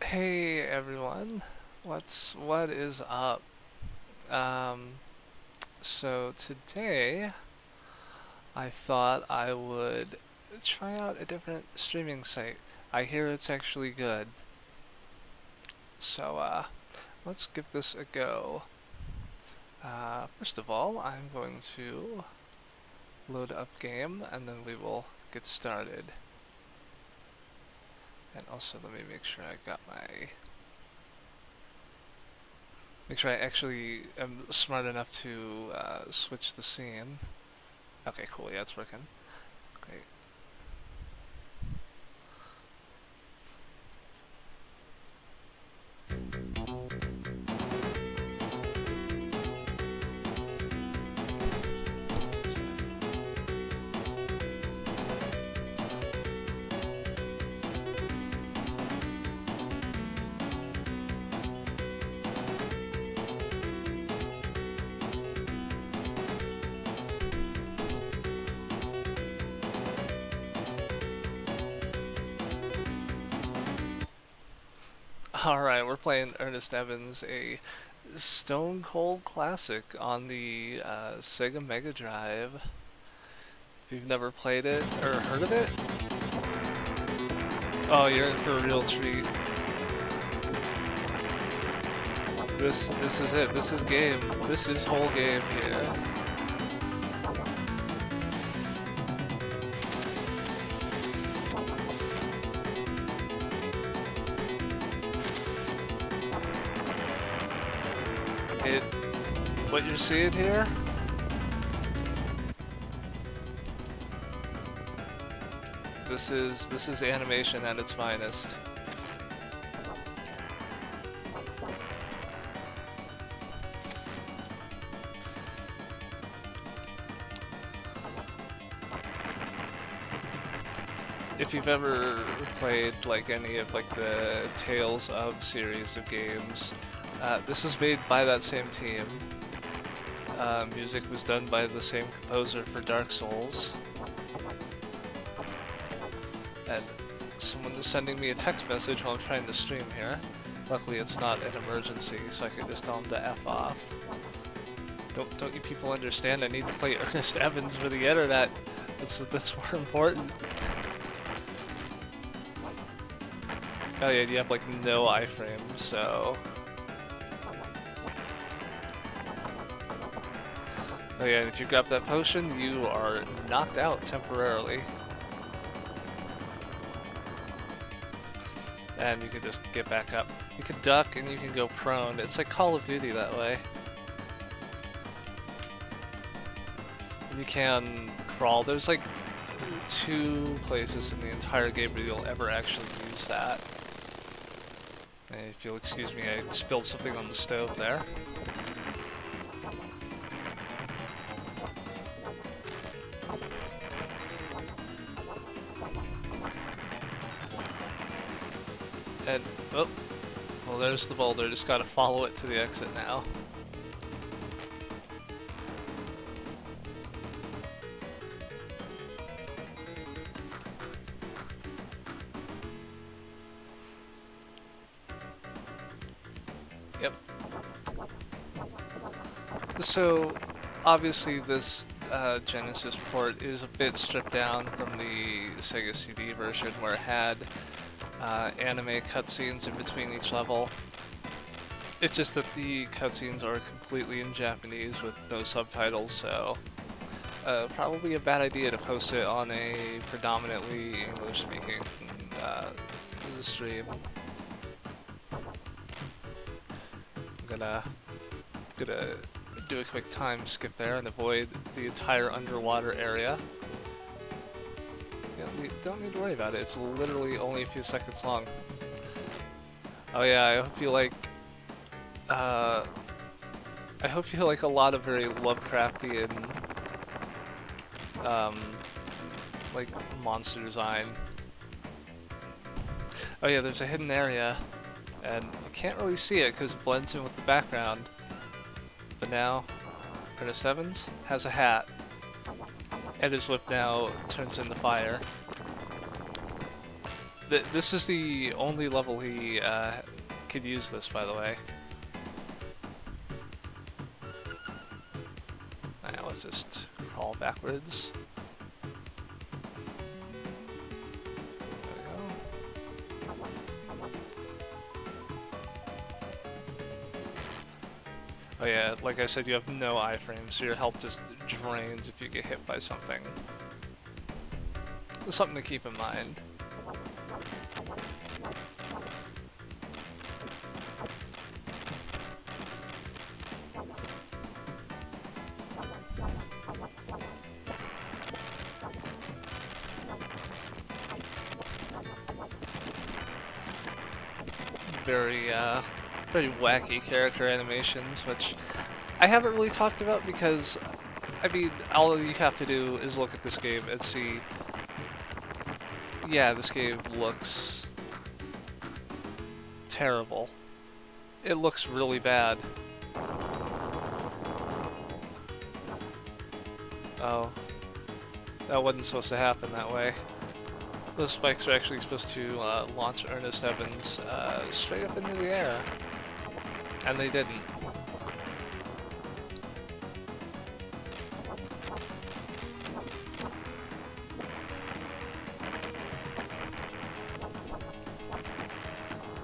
Hey everyone, what is up? Um, so today I thought I would try out a different streaming site. I hear it's actually good. So let's give this a go. First of all, I'm going to load up game and then we will get started. And also let me make sure I got my Make sure I actually am smart enough to switch the scene. Okay, cool. Yeah, it's working. Great. Alright, we're playing Ernest Evans, a Stone Cold classic on the Sega Mega Drive. If you've never played it or heard of it, oh, you're in for a real treat. This is it. This is game. This is whole game here. What you're seeing here, this is animation at its finest. If you've ever played like any of like the Tales of series of games, this was made by that same team. Music was done by the same composer for Dark Souls. And someone is sending me a text message while I'm trying to stream here. Luckily it's not an emergency, so I can just tell them to F off. Don't you people understand? I need to play Ernest Evans for the internet. That's more important. Oh yeah, you have like no iframe, so... Oh yeah, and if you grab that potion, you are knocked out temporarily. And you can just get back up. You can duck and you can go prone. It's like Call of Duty that way. And you can crawl. There's like 2 places in the entire game where you'll ever actually use that. And if you'll excuse me, I spilled something on the stove there. And, oh, well there's the boulder, just gotta follow it to the exit now. Yep. So, obviously this Genesis port is a bit stripped down from the Sega CD version where it had anime cutscenes in between each level. It's just that the cutscenes are completely in Japanese with no subtitles, so probably a bad idea to post it on a predominantly English-speaking stream. I'm gonna do a quick time skip there and avoid the entire underwater area. Yeah, we don't need to worry about it. It's literally only a few seconds long. Oh yeah, I hope you like a lot of very Lovecraftian, like monster design. Oh yeah, there's a hidden area, and you can't really see it because it blends in with the background. But now, Ernest Evans has a hat, and his whip now turns into fire. This is the only level he could use this, by the way. Alright, let's just crawl backwards. There we go. Oh yeah, like I said, you have no iframe, so your health just drains if you get hit by something. Something to keep in mind. Very, very wacky character animations, which I haven't really talked about because, I mean, all you have to do is look at this game and see, yeah, this game looks terrible. It looks really bad. Oh, that wasn't supposed to happen that way. Those spikes are actually supposed to launch Ernest Evans straight up into the air. And they didn't.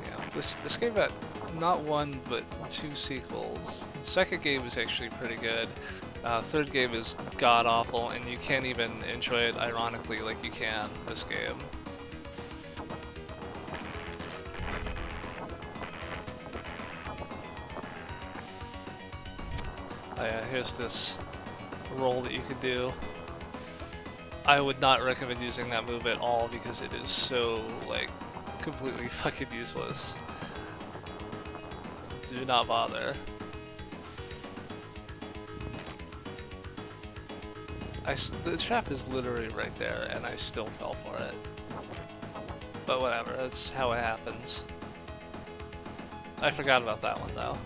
Yeah, this game got not one but 2 sequels. The second game is actually pretty good. Third game is god-awful, and you can't even enjoy it ironically like you can this game. Oh yeah, here's this roll that you could do. I would not recommend using that move at all because it is so, like, completely fucking useless. Do not bother. The trap is literally right there, and I still fell for it. But whatever, that's how it happens. I forgot about that one, though.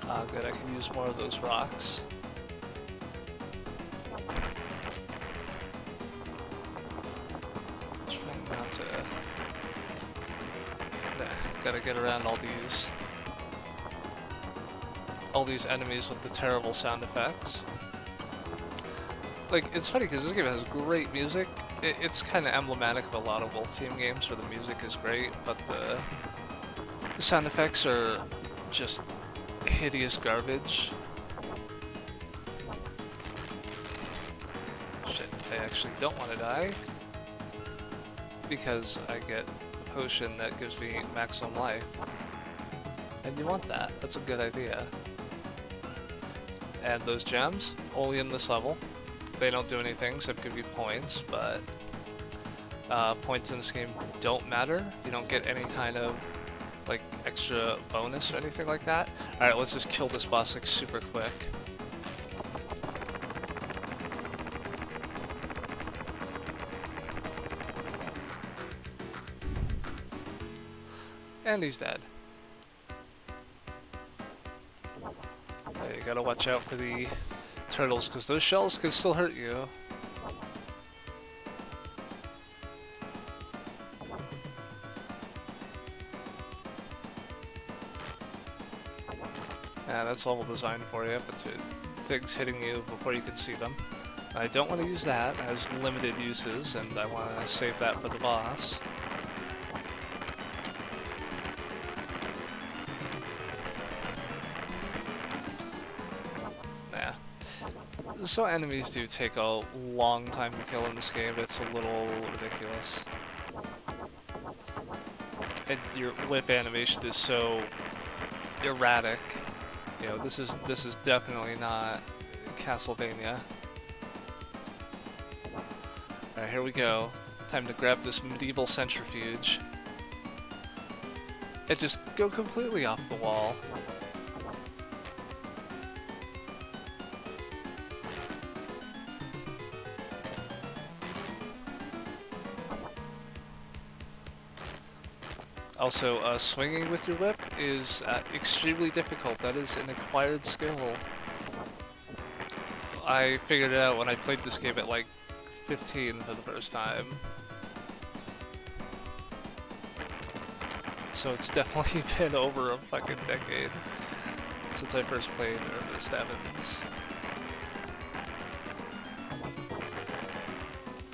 Ah, good, I can use more of those rocks. Gotta get around all these enemies with the terrible sound effects. Like, it's funny because this game has great music. It's kind of emblematic of a lot of Wolf Team games where the music is great, but the sound effects are just hideous garbage. Shit, I actually don't want to die because I get potion that gives me maximum life. And you want that. That's a good idea. And those gems, only in this level. They don't do anything except give you points, but points in this game don't matter. You don't get any kind of like extra bonus or anything like that. Alright, let's just kill this boss like super quick. And he's dead. You gotta watch out for the turtles, because those shells can still hurt you. Yeah, that's level design for you, but things hitting you before you can see them. I don't want to use that, it has limited uses, and I want to save that for the boss. So enemies do take a long time to kill in this game. It's a little ridiculous. And your whip animation is so erratic. You know, this is definitely not Castlevania. Alright, here we go. Time to grab this medieval centrifuge. And just go completely off the wall. Also, swinging with your whip is extremely difficult. That is an acquired skill. I figured it out when I played this game at like 15 for the first time. So it's definitely been over a fucking decade since I first played Ernest Evans.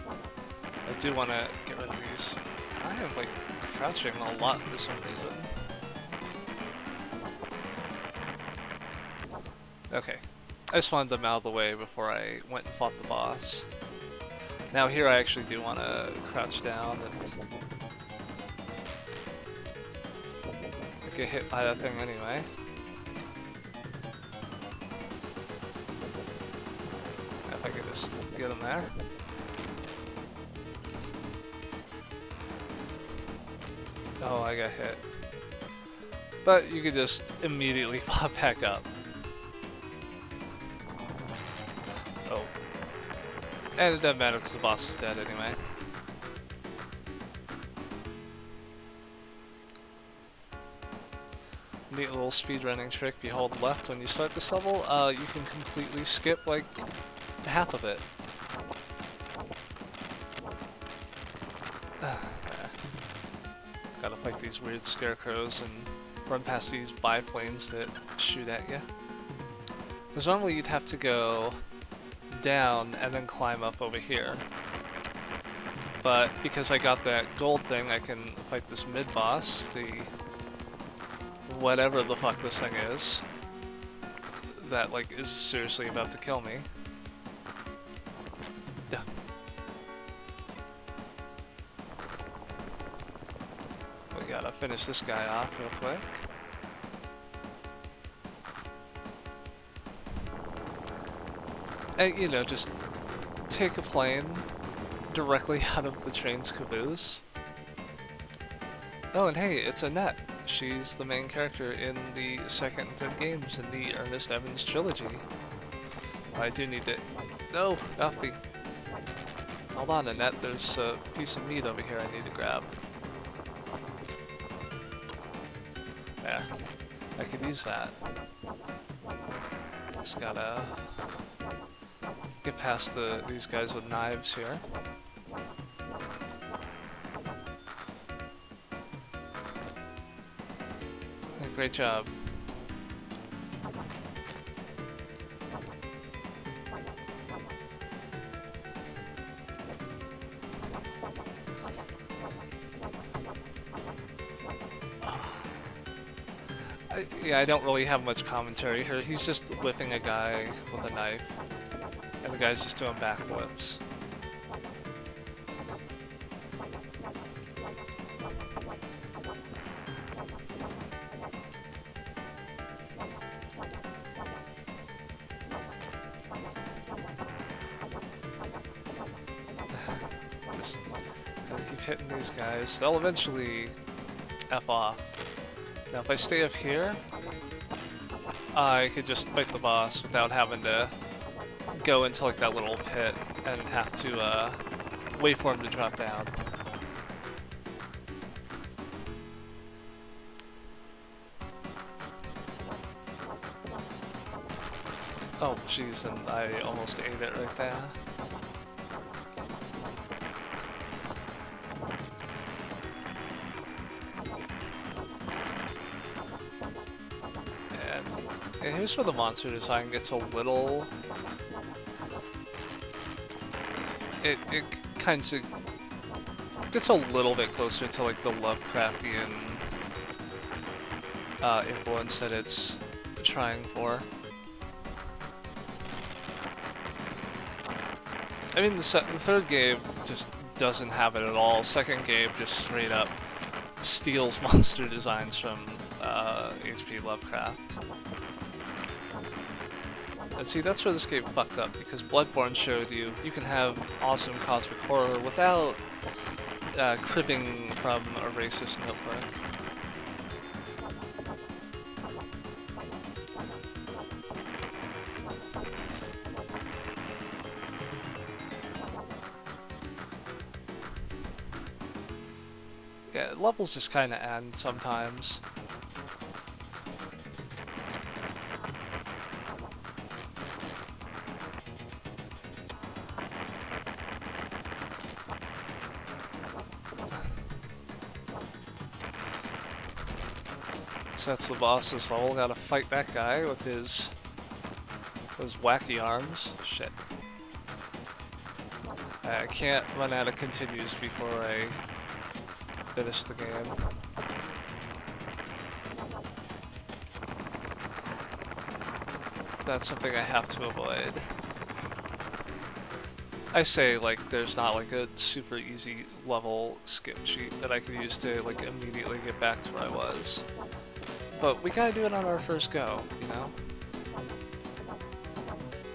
I do want to get rid of these. I am like crouching a lot for some reason. Okay. I just wanted them out of the way before I went and fought the boss. Now here I actually do want to crouch down and get hit by that thing anyway. If I could just get him there. Oh, I got hit. But you could just immediately pop back up. Oh. And it doesn't matter because the boss is dead anyway. Neat little speedrunning trick. If you hold left when you start this level, you can completely skip like half of it. Gotta fight these weird scarecrows and run past these biplanes that shoot at you. Because normally you'd have to go down and then climb up over here. But because I got that gold thing, I can fight this mid-boss, the whatever the fuck this thing is, that like is seriously about to kill me. Duh. We gotta finish this guy off real quick. And, you know, just take a plane directly out of the train's caboose. Oh, and hey, it's Annette. She's the main character in the second and third games in the Ernest Evans trilogy. I do need to... No! Off me. Hold on, Annette. There's a piece of meat over here I need to grab. There. I could use that. Just gotta get past these guys with knives here. Yeah, great job. Yeah, I don't really have much commentary here. He's just whipping a guy with a knife, and the guy's just doing backflips. Just gotta keep hitting these guys. They'll eventually F off. Now if I stay up here, I could just fight the boss without having to go into like that little pit and have to wait for him to drop down. Oh jeez, and I almost ate it right there. And here's where the monster design gets a little... It kind of gets a little bit closer to like the Lovecraftian influence that it's trying for. I mean, the third game just doesn't have it at all. Second game just straight up steals monster designs from H.P. Lovecraft. And see, that's where this game fucked up, because Bloodborne showed you can have awesome cosmic horror without cribbing from a racist notebook. Yeah, levels just kind of end sometimes. So that's the boss this level. Gotta fight that guy with his wacky arms. Shit. I can't run out of continues before I finish the game. That's something I have to avoid. I say, like, there's not like a super easy level skip cheat that I could use to like immediately get back to where I was. But we gotta do it on our first go, you know?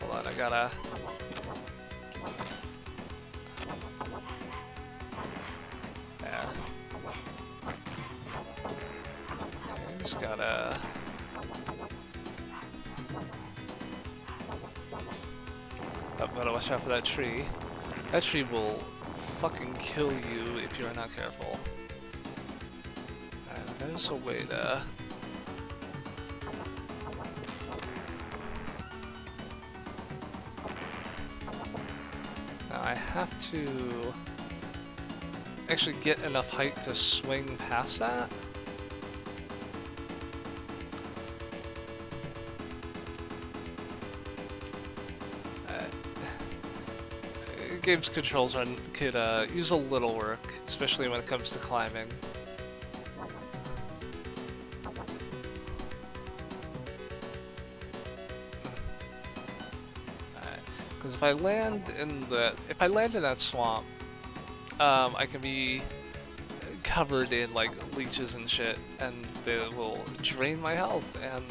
Hold on, I gotta... Yeah. I just gotta... Oh, gotta watch out for that tree. That tree will fucking kill you if you're not careful. Alright, there's a way to... Now I have to actually get enough height to swing past that. Game's controls could use a little work, especially when it comes to climbing. Because if I land in that swamp, I can be covered in like leeches and shit, and they will drain my health. And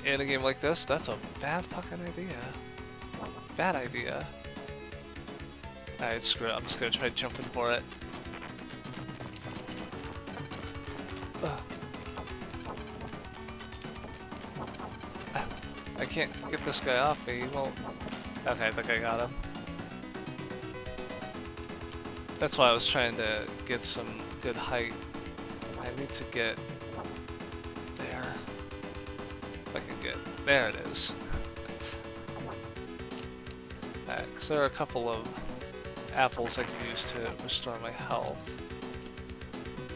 in a game like this, that's a bad fucking idea. Bad idea. Alright, screw it. I'm just gonna try jumping for it. Ugh. I can't get this guy off me. He won't. Okay, I think I got him. That's why I was trying to get some good height. I need to get there. If I can get... There it is. Alright, because there are a couple of apples I can use to restore my health.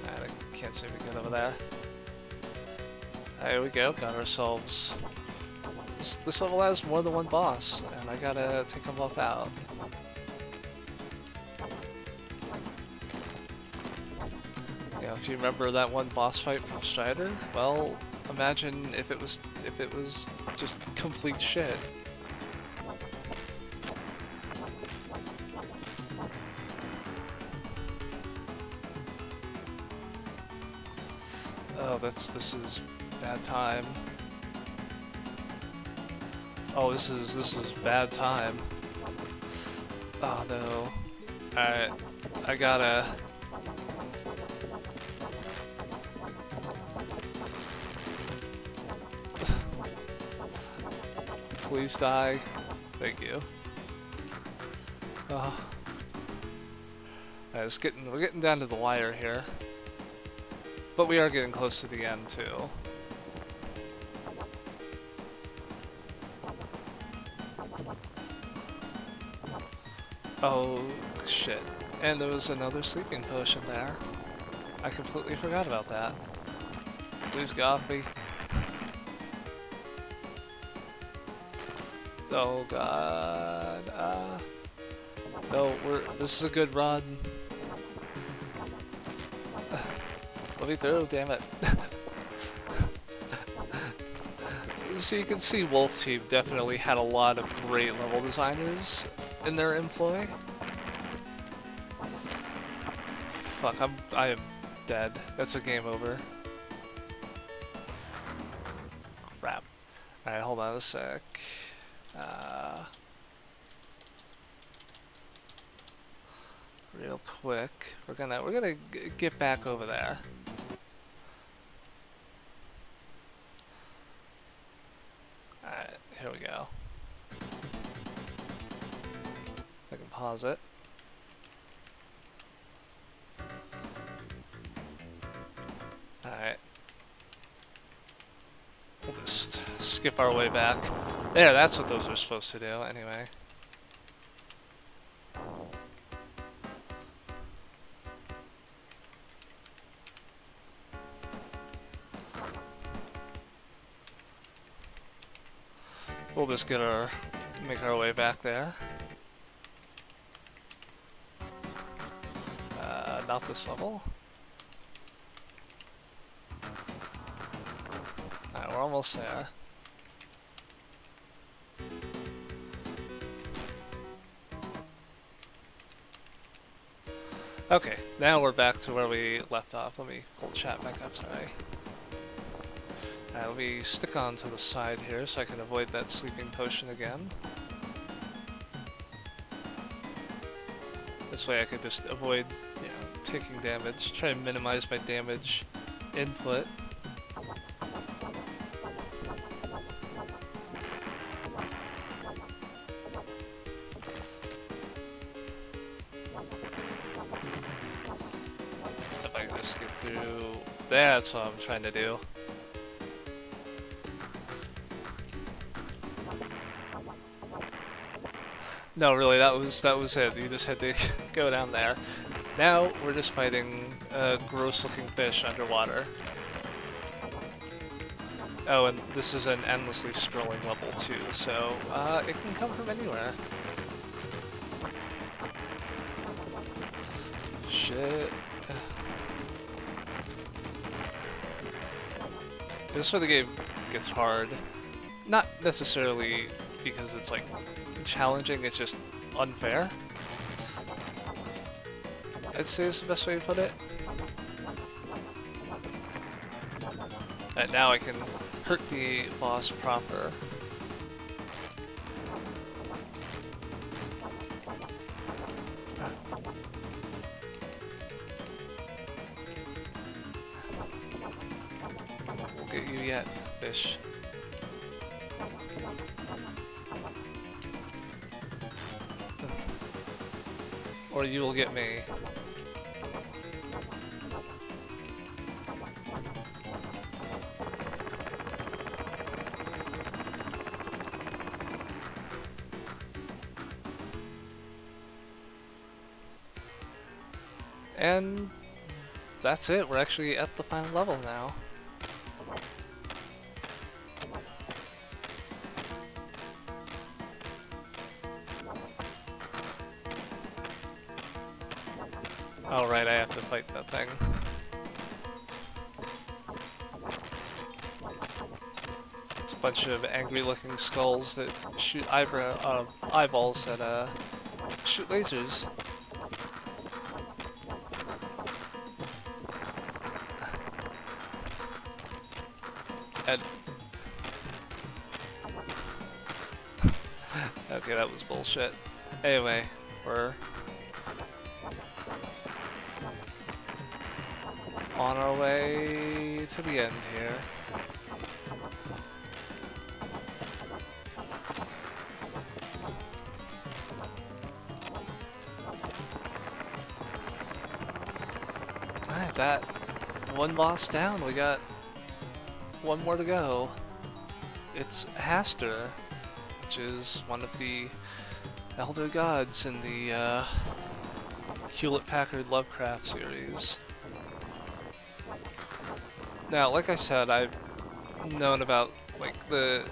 Alright, I can't seem to get over there. Alright, here we go. Got ourselves... This level has more than one boss, and I gotta take them both out. Yeah, if you remember that one boss fight from Strider, well, imagine if it was just complete shit. Oh, this is bad time. Oh, this is bad time. Oh no. Alright, I gotta... Please die. Thank you. Oh. Alright, we're getting down to the wire here. But we are getting close to the end too. Oh shit. And there was another sleeping potion there. I completely forgot about that. Please get off me. Oh god. No, this is a good run. Let me through, damn it. So you can see Wolf Team definitely had a lot of great level designers in their employ. Fuck, I am dead. That's a game over. Crap. Alright, hold on a sec. Real quick, we're gonna get back over there. Alright, here we go. I can pause it. We'll just skip our way back. There, that's what those are supposed to do, anyway. We'll just make our way back there. Not this level. Alright, we're almost there. Okay, now we're back to where we left off. Let me pull the chat back up, sorry. Alright, let me stick on to the side here so I can avoid that sleeping potion again. This way I could just avoid, you know, taking damage. Try and minimize my damage input. If I can just get through... That's what I'm trying to do. No, really, that was it. You just had to go down there. Now we're just fighting a gross-looking fish underwater. Oh, and this is an endlessly scrolling level too, so it can come from anywhere. Shit. This is where the game gets hard. Not necessarily because it's like challenging, it's just unfair. I'd say is the best way to put it. And now I can hurt the boss proper. Won't get you yet, fish. Or you will get me. And that's it. We're actually at the final level now. Oh right, I have to fight that thing. It's a bunch of angry-looking skulls that shoot eyeballs that shoot lasers. And okay, that was bullshit. Anyway, we're on our way to the end here. Alright, that one boss down. We got one more to go. It's Haster, which is one of the elder gods in the Hewlett-Packard Lovecraft series. Now, like I said, I've known about like the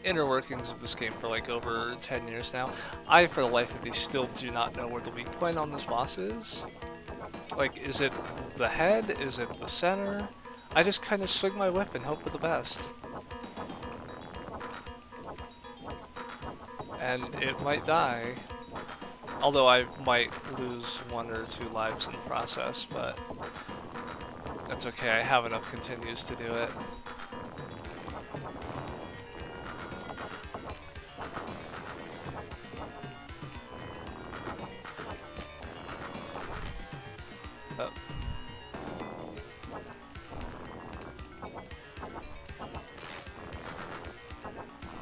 inner workings of this game for like over 10 years now. I, for the life of me, still do not know where the weak point on this boss is. Like, is it the head? Is it the center? I just kind of swing my whip and hope for the best. And it might die. Although I might lose 1 or 2 lives in the process, but that's okay, I have enough continues to do it. Oh.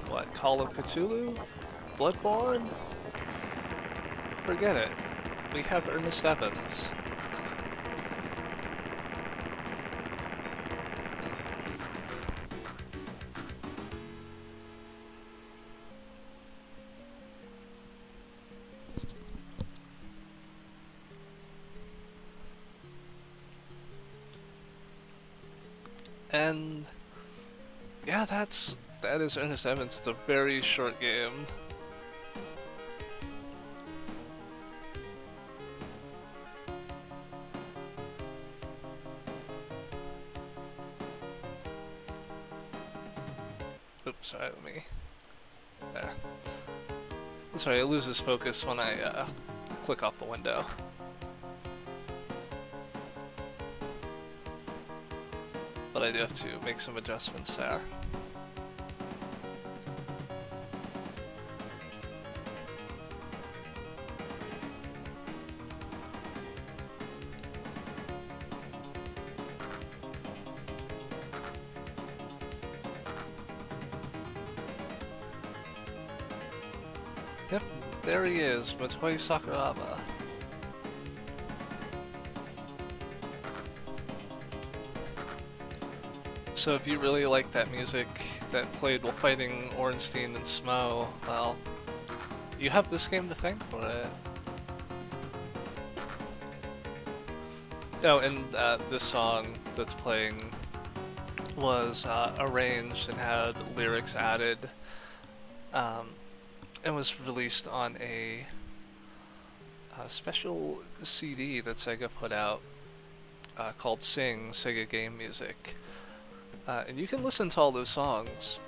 What, Call of Cthulhu? Bloodborne? Forget it. We have Ernest Evans. And yeah, that is Ernest Evans. It's a very short game. Oops, sorry, let me... There. Sorry, it loses focus when I click off the window. But I do have to make some adjustments there. Yep, there he is, Motoi Sakuraba. So if you really like that music that played while fighting Ornstein and Smo, well, you have this game to thank for it. Oh, and this song that's playing was arranged and had lyrics added, and was released on a special CD that Sega put out called Sing, Sega Game Music. And you can listen to all those songs,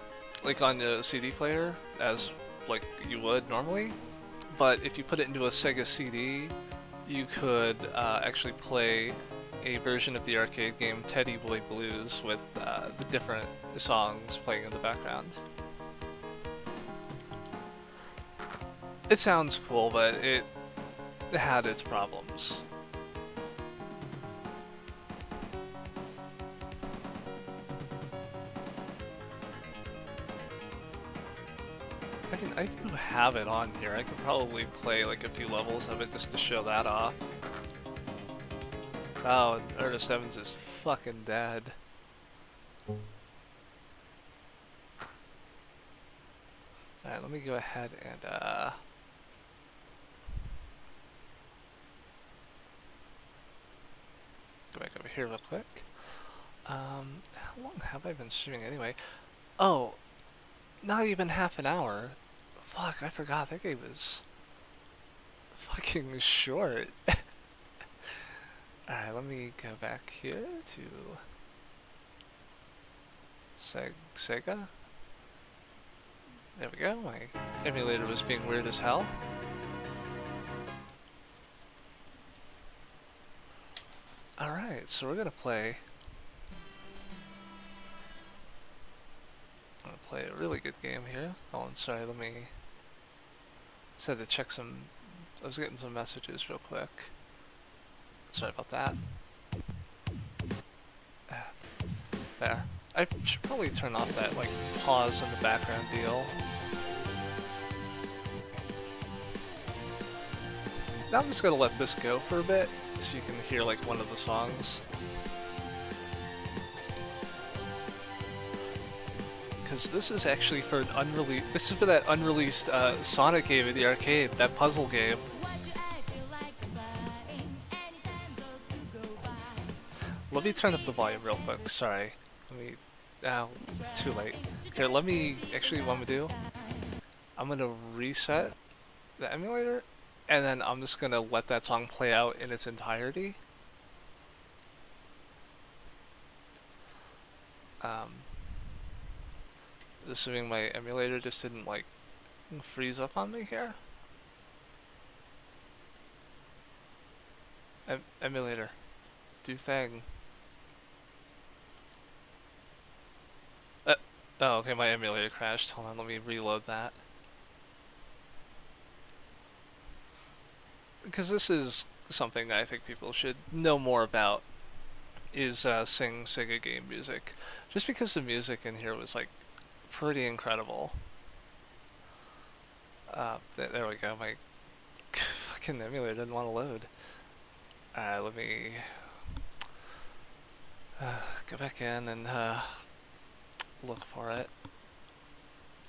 like on the CD player, as like you would normally, but if you put it into a Sega CD, you could actually play a version of the arcade game Teddy Boy Blues with the different songs playing in the background. It sounds cool, but it had its problems. I mean, I do have it on here. I could probably play like a few levels of it just to show that off. Oh, Ernest Evans is fucking dead. Alright, let me go ahead and go back over here real quick. How long have I been streaming anyway? Oh, not even half an hour. Fuck, I forgot that game was fucking short. Alright, let me go back here to Sega. There we go, my emulator was being weird as hell. Alright, so we're gonna play... I'm gonna play a really good game here. Oh, and sorry, let me... Just had to check some... I was getting some messages real quick. Sorry about that. There. I should probably turn off that, like, pause in the background deal. Now I'm just gonna let this go for a bit, so you can hear, like, one of the songs. Because this is actually for an unreleased... This is for that unreleased Sonic game in the arcade, that puzzle game. Let me turn up the volume real quick, sorry. Let me... Oh, too late. Here, let me... Actually, what I'm gonna do... I'm gonna reset the emulator, and then I'm just gonna let that song play out in its entirety. Assuming my emulator just didn't, like, freeze up on me here. Emulator. Do thing. Oh, okay, my emulator crashed. Hold on, let me reload that. Because this is something I think people should know more about, is Sing Sega Game Music. Just because the music in here was, like, pretty incredible. There we go, my fucking emulator didn't want to load. Let me go back in and look for it.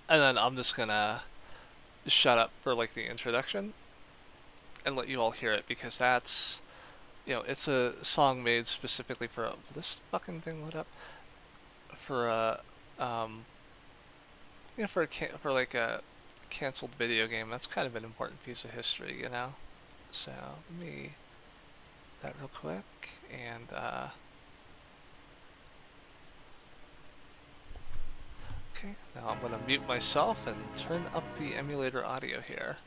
And then I'm just gonna shut up for, like, the introduction and let you all hear it, because that's, you know, it's a song made specifically for... Will this fucking thing load up? for a for for like a canceled video game, that's kind of an important piece of history, you know. So let me that real quick, and okay, now I'm gonna mute myself and turn up the emulator audio here.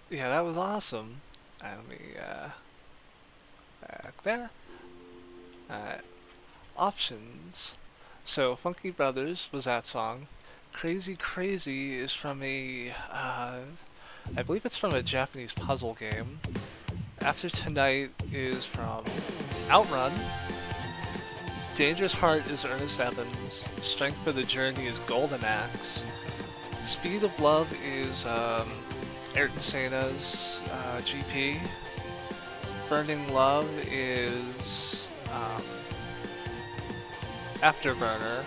Yeah, that was awesome. Let me back there. Options. So Funky Brothers was that song. Crazy Crazy is from a I believe it's from a Japanese puzzle game. After Tonight is from Outrun. Dangerous Heart is Ernest Evans. Strength for the Journey is Golden Axe. Speed of Love is Ayrton Senna's GP. Burning Love is Afterburner.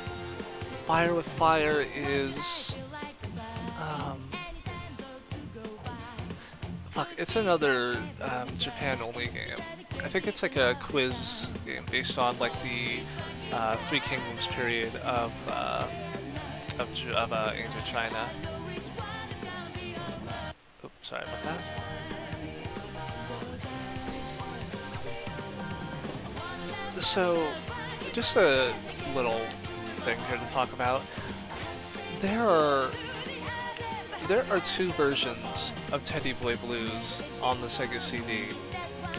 Fire with Fire is fuck, it's another Japan-only game. I think it's like a quiz game based on like the Three Kingdoms period of ancient China. Oops, sorry about that. So, just a little thing here to talk about. There are two versions of Teddy Boy Blues on the Sega CD.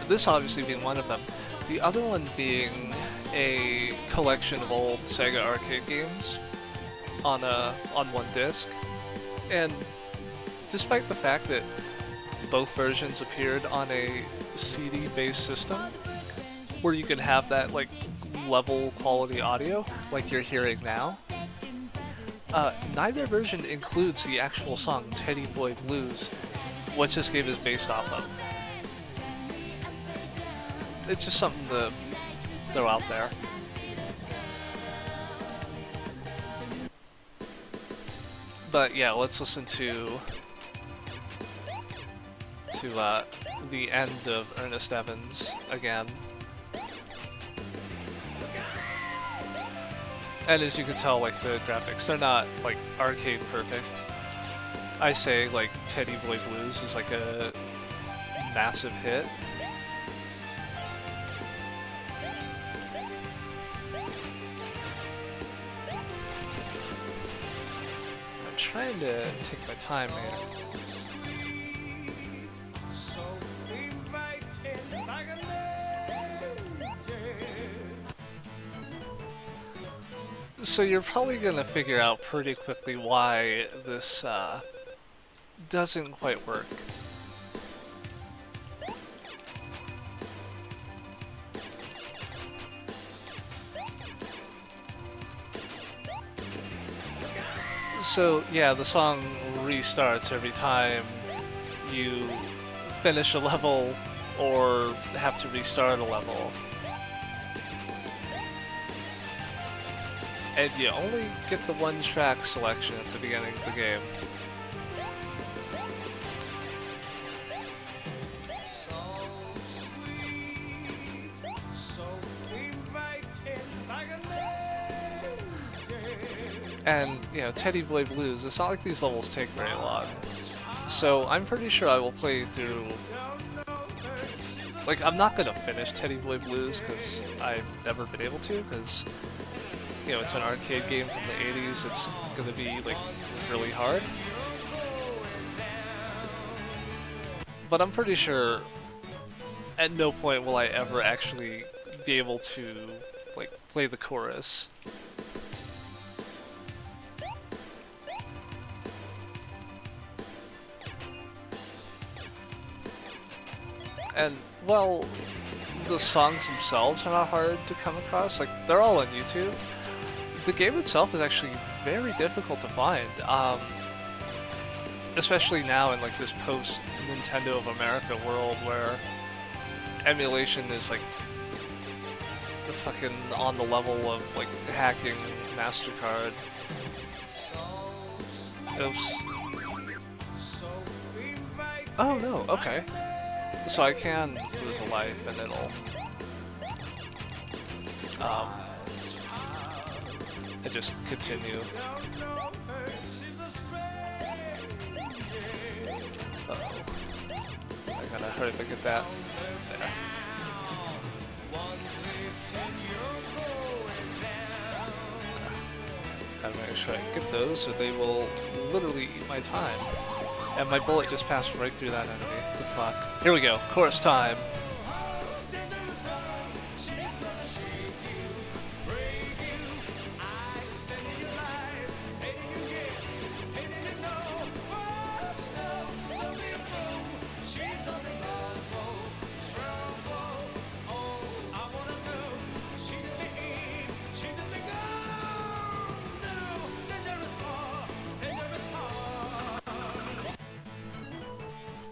This obviously being one of them. The other one being a collection of old Sega arcade games on one disc. And despite the fact that both versions appeared on a CD-based system, where you could have that like level quality audio like you're hearing now, neither version includes the actual song Teddy Boy Blues, which this game is based off of. It's just something to throw out there. But yeah, let's listen to the end of Ernest Evans again. And as you can tell, like, the graphics, they're not like arcade perfect. I say like Teddy Boy Blues is like a massive hit. I'm trying to take my time here. So you're probably gonna figure out pretty quickly why this doesn't quite work. So yeah, the song restarts every time you finish a level or have to restart a level. And you only get the one track selection at the beginning of the game. And, you know, Teddy Boy Blues, it's not like these levels take very long. So I'm pretty sure I will play through... Like, I'm not gonna finish Teddy Boy Blues, because I've never been able to, because... You know, it's an arcade game from the 80s, it's gonna be, like, really hard. But I'm pretty sure at no point will I ever actually be able to, like, play the chorus. And, well, the songs themselves are not hard to come across, like, they're all on YouTube. The game itself is actually very difficult to find, especially now in like this post-Nintendo of America world where emulation is like the fucking on the level of like hacking MasterCard. Oops. Oh no, okay. So I can lose a life and it'll and just continue. Uh-oh. I gotta hurry up and get that. There. Gotta make sure I get those or they will literally eat my time. And my bullet just passed right through that enemy. The fuck. Here we go. Chorus time.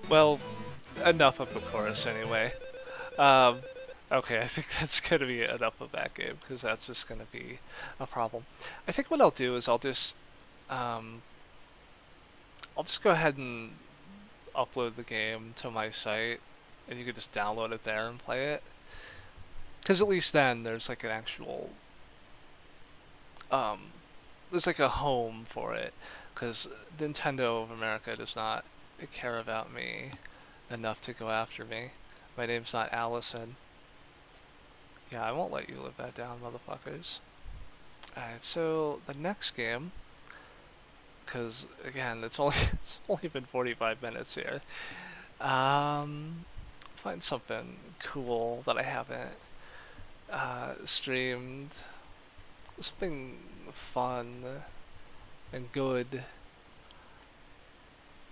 Well, enough of the chorus anyway. Okay, I think that's gonna be enough of that game, because that's just gonna be a problem. I think what I'll do is I'll just go ahead and upload the game to my site, and you can just download it there and play it. Because at least then there's like an actual, there's like a home for it, because Nintendo of America does not care about me enough to go after me. My name's not Allison. Yeah, I won't let you live that down, motherfuckers. Alright, so the next game, because again, it's only been 45 minutes here. Find something cool that I haven't streamed. Something fun and good.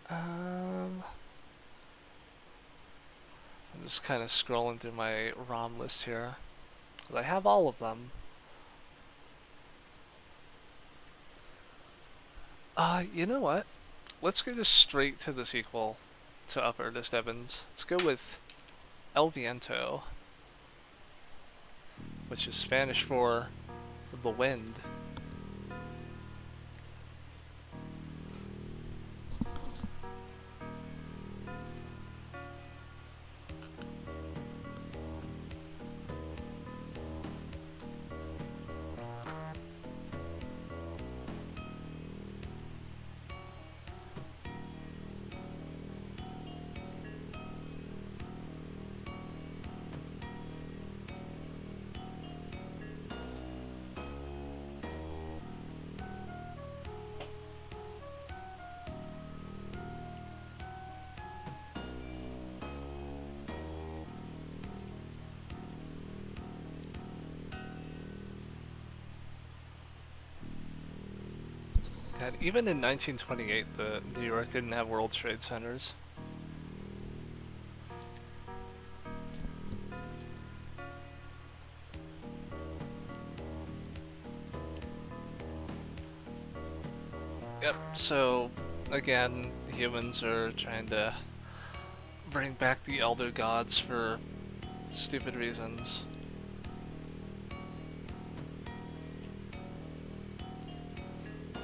I'm just kind of scrolling through my ROM list here. 'Cause I have all of them. You know what? Let's go just straight to the sequel to Up Ernest Evans. Let's go with El Viento, which is Spanish for the wind. God, even in 1928, the New York didn't have World Trade Centers. Yep, so again, humans are trying to bring back the Elder Gods for stupid reasons.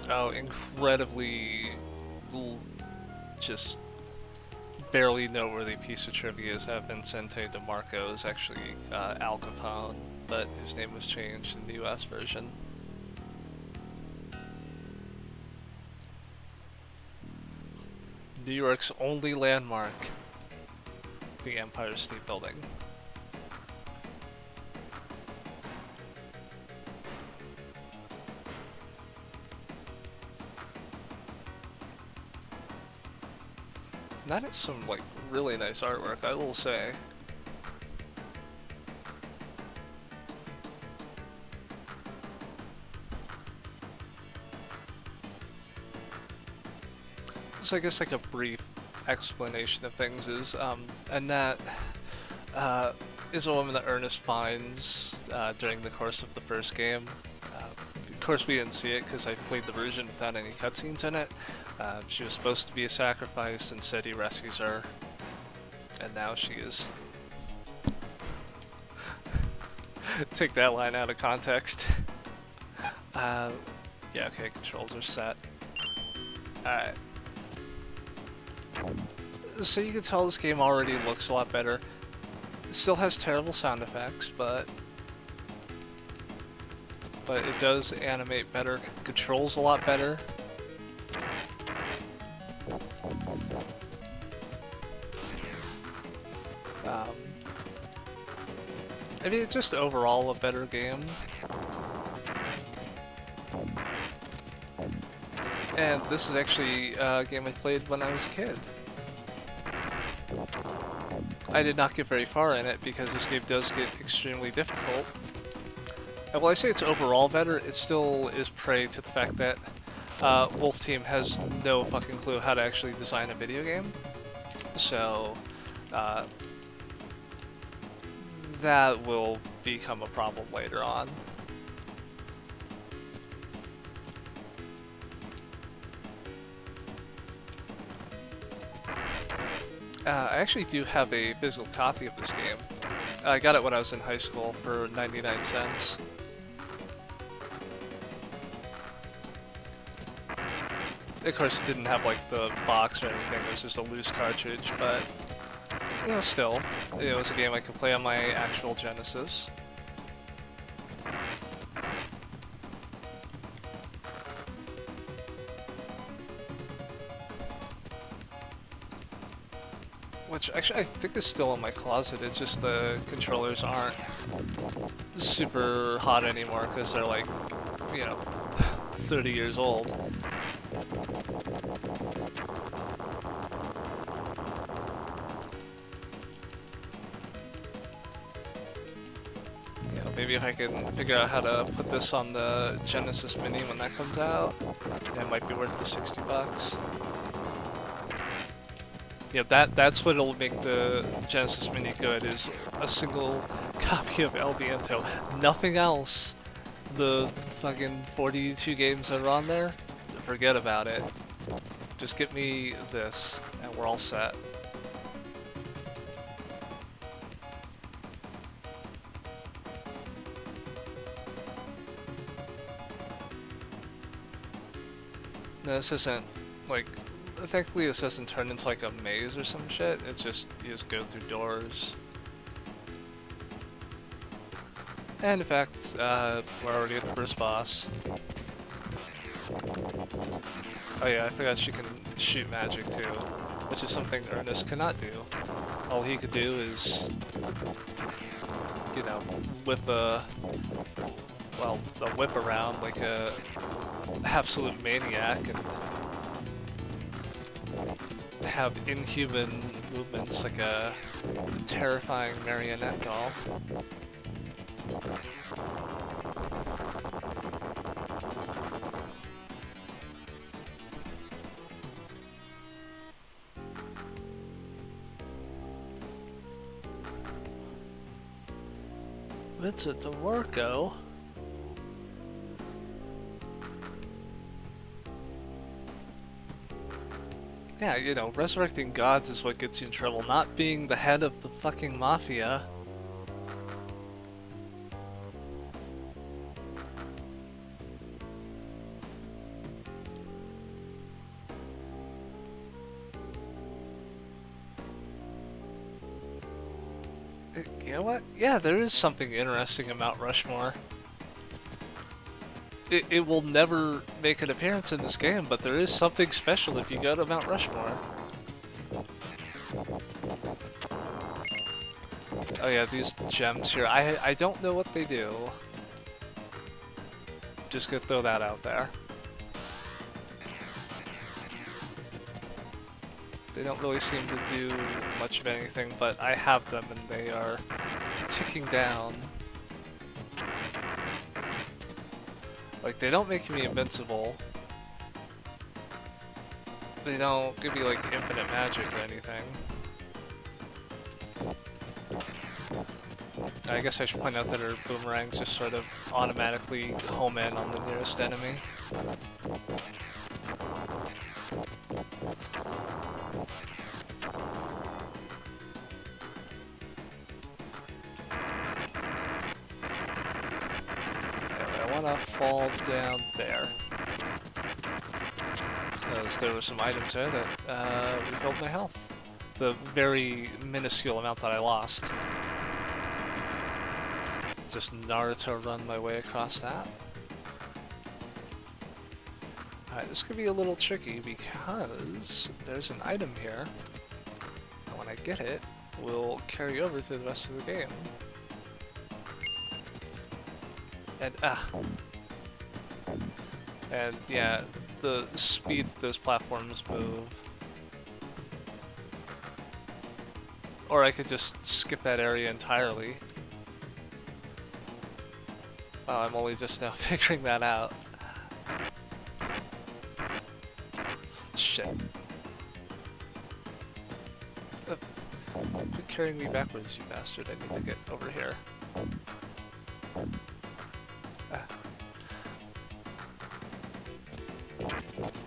Oh, incredibly just barely noteworthy piece of trivia is that Vincente DeMarco is actually Al Capone, but his name was changed in the US version. New York's only landmark, the Empire State Building. That is some, like, really nice artwork, I will say. So I guess, like, a brief explanation of things is, Annette is a woman that Ernest finds during the course of the first game. Of course we didn't see it because I played the version without any cutscenes in it. She was supposed to be a sacrifice, instead he rescues her, and now she is... Take that line out of context. Yeah, okay, controls are set. Alright. So you can tell this game already looks a lot better. It still has terrible sound effects, but it does animate better, controls a lot better. I mean, it's just overall a better game. And this is actually a game I played when I was a kid. I did not get very far in it because this game does get extremely difficult. And while I say it's overall better, it still is prey to the fact that Wolf Team has no fucking clue how to actually design a video game. So, that will become a problem later on. I actually do have a physical copy of this game. I got it when I was in high school for 99 cents. Of course, it didn't have like the box or anything, it was just a loose cartridge, but you know, still, it was a game I could play on my actual Genesis. Which, actually, I think is still in my closet, it's just the controllers aren't super hot anymore, because they're like you know, 30 years old. You know, maybe if I can figure out how to put this on the Genesis Mini when that comes out, it might be worth the 60 bucks. Yeah, that's what will make the Genesis Mini good, is a single copy of El Viento. Nothing else. The fucking 42 games that are on there, forget about it. Just get me this, and we're all set. No, this isn't, like, technically this doesn't turn into like a maze or some shit, it's just, you just go through doors. And in fact, we're already at the first boss. Oh yeah, I forgot she can shoot magic too, which is something Ernest cannot do. All he could do is, you know, whip a whip around like a absolute maniac and have inhuman movements like a terrifying marionette doll. Vincent DeMarco? Yeah, you know, resurrecting gods is what gets you in trouble, not being the head of the fucking mafia. You know what? Yeah, there is something interesting about Rushmore. It will never make an appearance in this game, but there is something special if you go to Mount Rushmore. Oh yeah, these gems here. I don't know what they do. Just gonna throw that out there. They don't really seem to do much of anything, but I have them and they are ticking down. Like, they don't make me invincible. They don't give me, like, infinite magic or anything. I guess I should point out that her boomerangs just sort of automatically home in on the nearest enemy. Fall down there, because there were some items there that refilled my health. The very minuscule amount that I lost. Just Naruto run my way across that. Alright, this could be a little tricky because there's an item here, and when I get it, we'll carry over through the rest of the game. And yeah, the speed that those platforms move. Or I could just skip that area entirely. Oh, I'm only just now figuring that out. Shit. Quit carrying me backwards, you bastard. I need to get over here.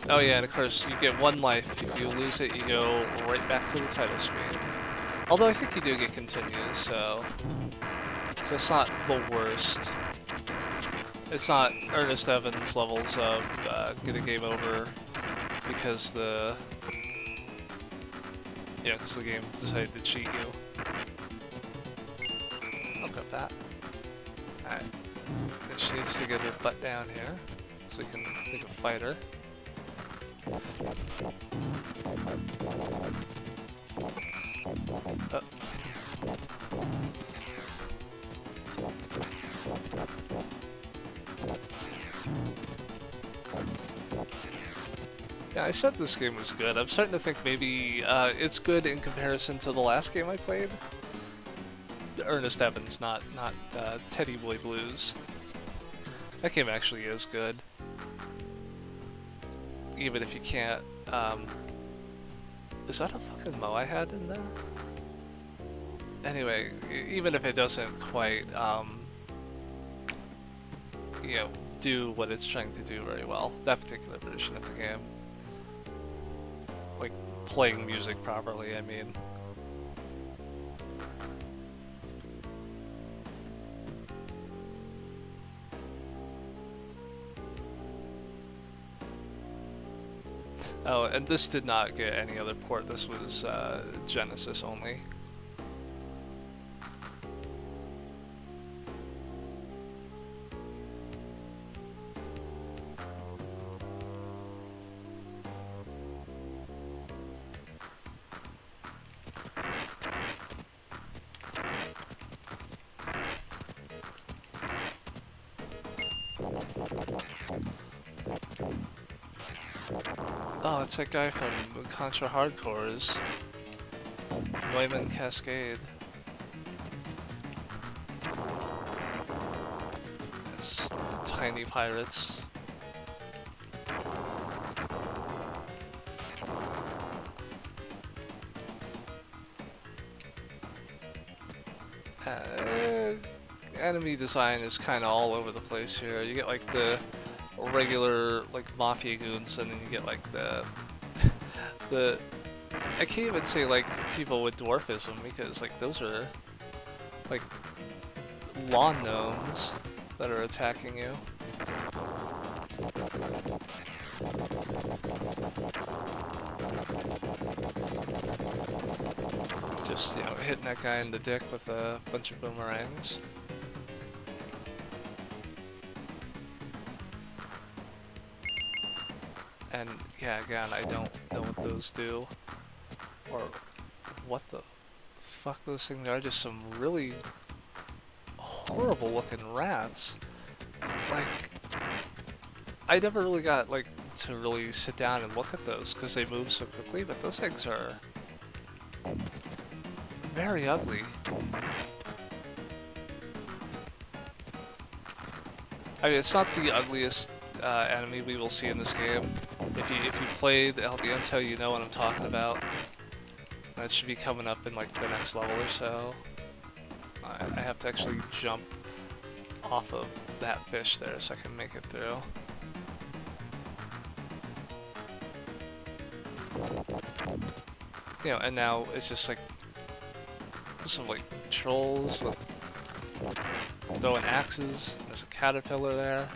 Oh yeah, and of course you get one life. If you lose it, you go right back to the title screen. Although I think you do get continues, so it's not the worst. It's not Ernest Evans levels of get a game over because the game decided to cheat you. I'll cut that. Alright. And she needs to get her butt down here so we can make a fighter. Yeah, I said this game was good. I'm starting to think maybe it's good in comparison to the last game I played. Ernest Evans, not Teddy Boy Blues. That game actually is good. Even if you can't, is that a fucking Moe I had in there? Anyway, even if it doesn't quite, you know, do what it's trying to do very well, that particular version of the game. Like, playing music properly, I mean. Oh, and this did not get any other port. This was Genesis only. Oh, it's that guy from Contra Hardcore's Neumann Cascade. It's tiny pirates. Enemy design is kind of all over the place here. You get like the regular like mafia goons, and then you get like the I can't even say like people with dwarfism, because like those are like lawn gnomes that are attacking you. Just, you know, hitting that guy in the dick with a bunch of boomerangs. And yeah, again, I don't know what those do, or what the fuck those things are. Just some really horrible looking rats. Like, I never really got like to really sit down and look at those because they move so quickly, but those things are very ugly. I mean, it's not the ugliest enemy we will see in this game. If you played Elviento, you know what I'm talking about. That should be coming up in like the next level or so. I have to actually jump off of that fish there so I can make it through. You know, and now it's just like some like trolls with throwing axes. There's a caterpillar there.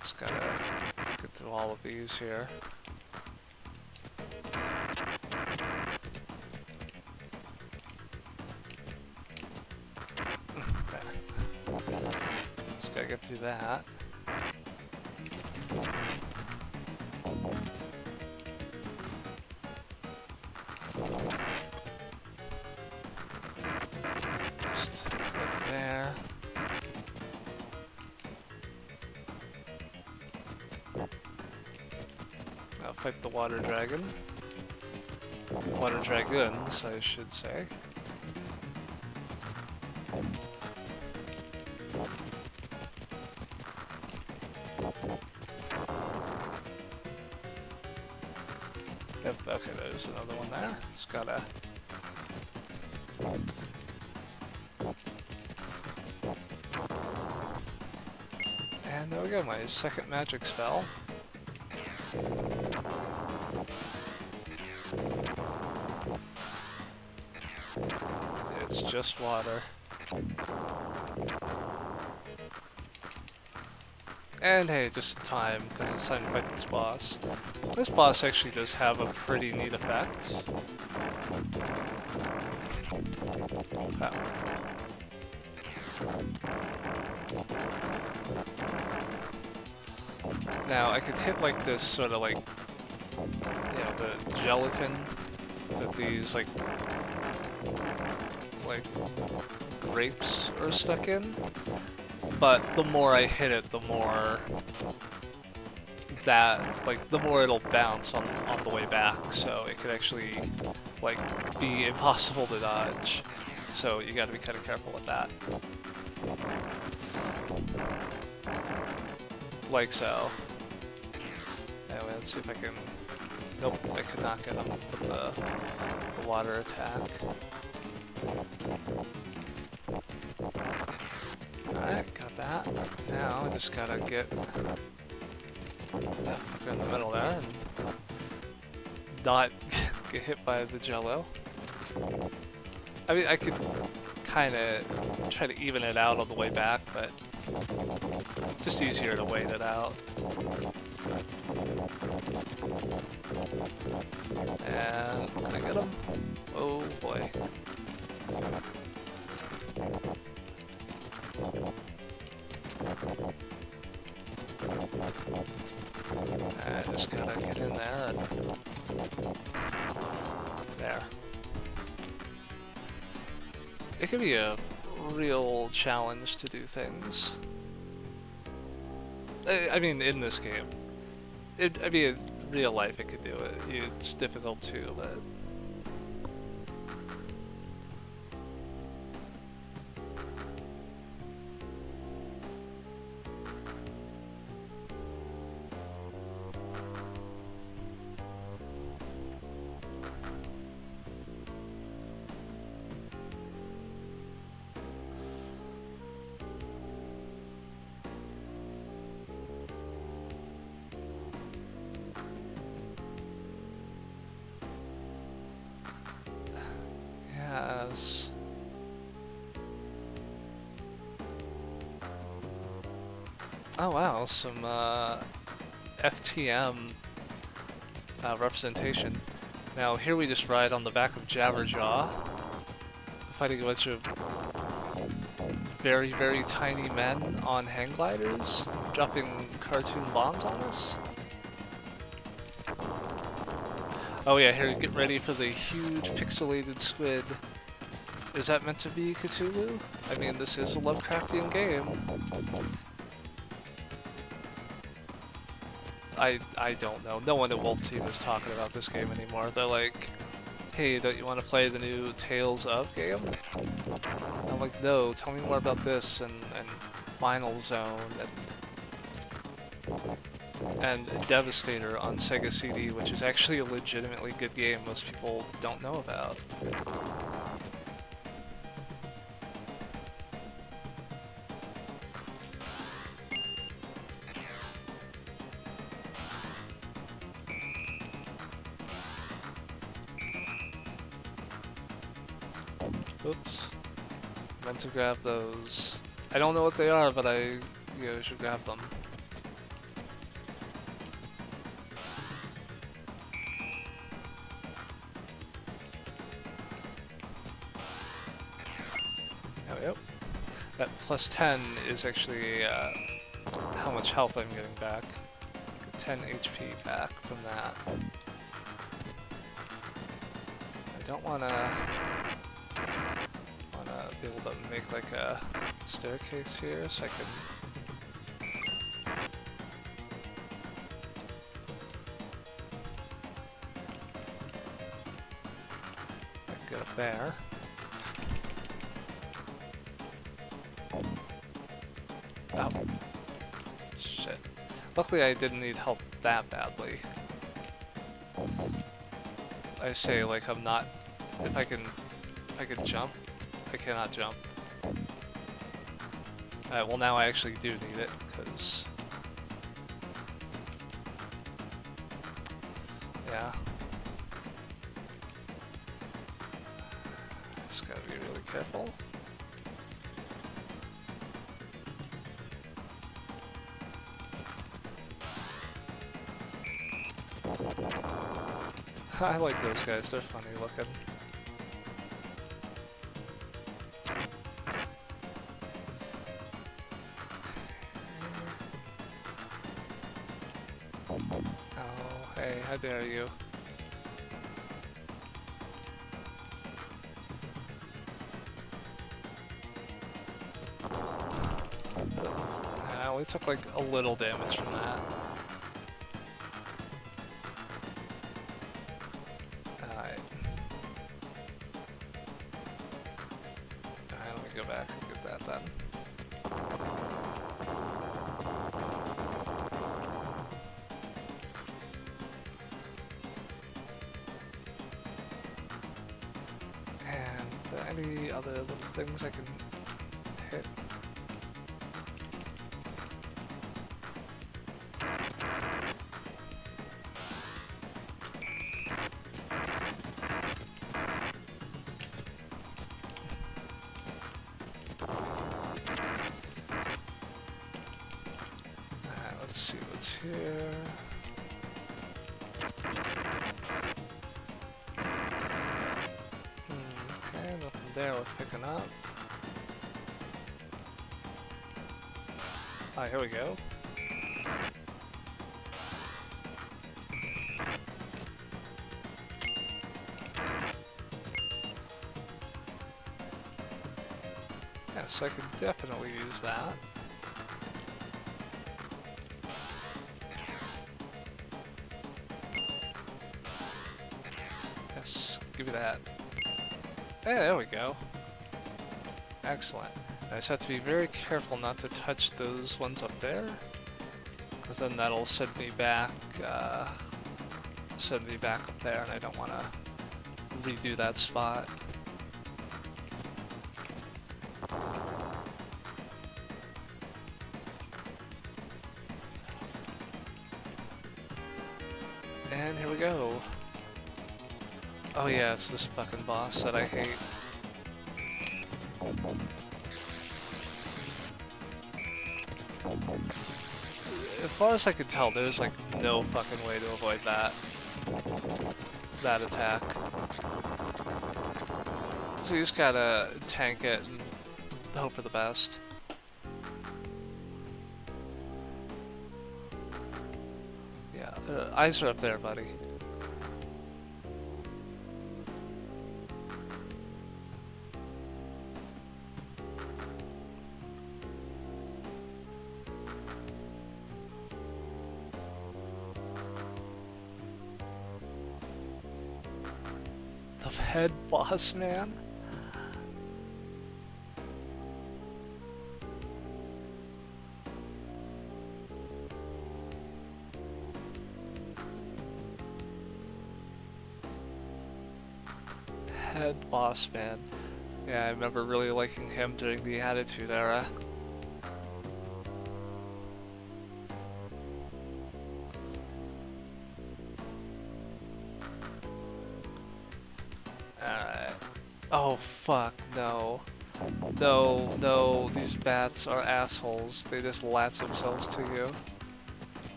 Just gotta get through all of these here. Just gotta get through that. Just get there. I'll fight the water dragon. Water dragons, I should say. Yep, okay, there's another one there. Just gotta... And there we go, my second magic spell. It's just water. And hey, just in time, because it's time to fight this boss. This boss actually does have a pretty neat effect. Now I could hit like this sort of like, you know, the gelatin that these like grapes are stuck in, but the more I hit it, the more the more it'll bounce on the way back, so it could actually like be impossible to dodge. So you gotta be kind of careful with that. Like so. Anyway, let's see if I can... Nope, I could not get him with the water attack. Alright, got that. Now I just gotta get that fucker in the middle there and not get hit by the jello. I mean, I could kind of try to even it out on the way back, but just easier to wait it out. And can I get him? Oh boy. I just gotta get in there and... There. It can be a real challenge to do things. I mean, in this game. I mean, in real life it could do it. It's difficult too, but... Yes. Oh wow, some FTM representation. Now here we just ride on the back of Jabberjaw, fighting a bunch of very, very tiny men on hang gliders, dropping cartoon bombs on us. Oh yeah, here, get ready for the huge pixelated squid. Is that meant to be Cthulhu? I mean, this is a Lovecraftian game. I don't know. No one at Wolf Team is talking about this game anymore. They're like, hey, don't you want to play the new Tales of game? I'm like, no, tell me more about this and Final Zone and Devastator on Sega CD, which is actually a legitimately good game most people don't know about. Oops. Meant to grab those. I don't know what they are, but I should grab them. There we go. That plus 10 is actually how much health I'm getting back. Get 10 HP back from that. I don't wanna be able to make like a staircase here so I can get up there. Oh. Shit. Luckily I didn't need help that badly. I say like I'm not... If I can jump, I cannot jump. Alright, well now I actually do need it, because... Yeah. Just gotta be really careful. I like those guys, they're funny looking. Hey, how dare you? I only took like a little damage from that. Alright. Alright, let me go back and get that then. And any other little things I can hit? Let's see what's here. Okay, nothing there worth picking up. Alright, here we go. Yes, I could definitely use that. Yes, give me that. Hey, there we go. Excellent. I just have to be very careful not to touch those ones up there, because then that'll send me back up there, and I don't want to redo that spot. And here we go. Oh yeah, it's this fucking boss that I hate. As far as I can tell, there's like no fucking way to avoid that attack. So you just gotta tank it and hope for the best. Yeah, eyes are up there, buddy. The head boss man? Head boss man. Yeah, I remember really liking him during the Attitude Era. Alright. Oh fuck, no. No, no, these bats are assholes. They just latch themselves to you.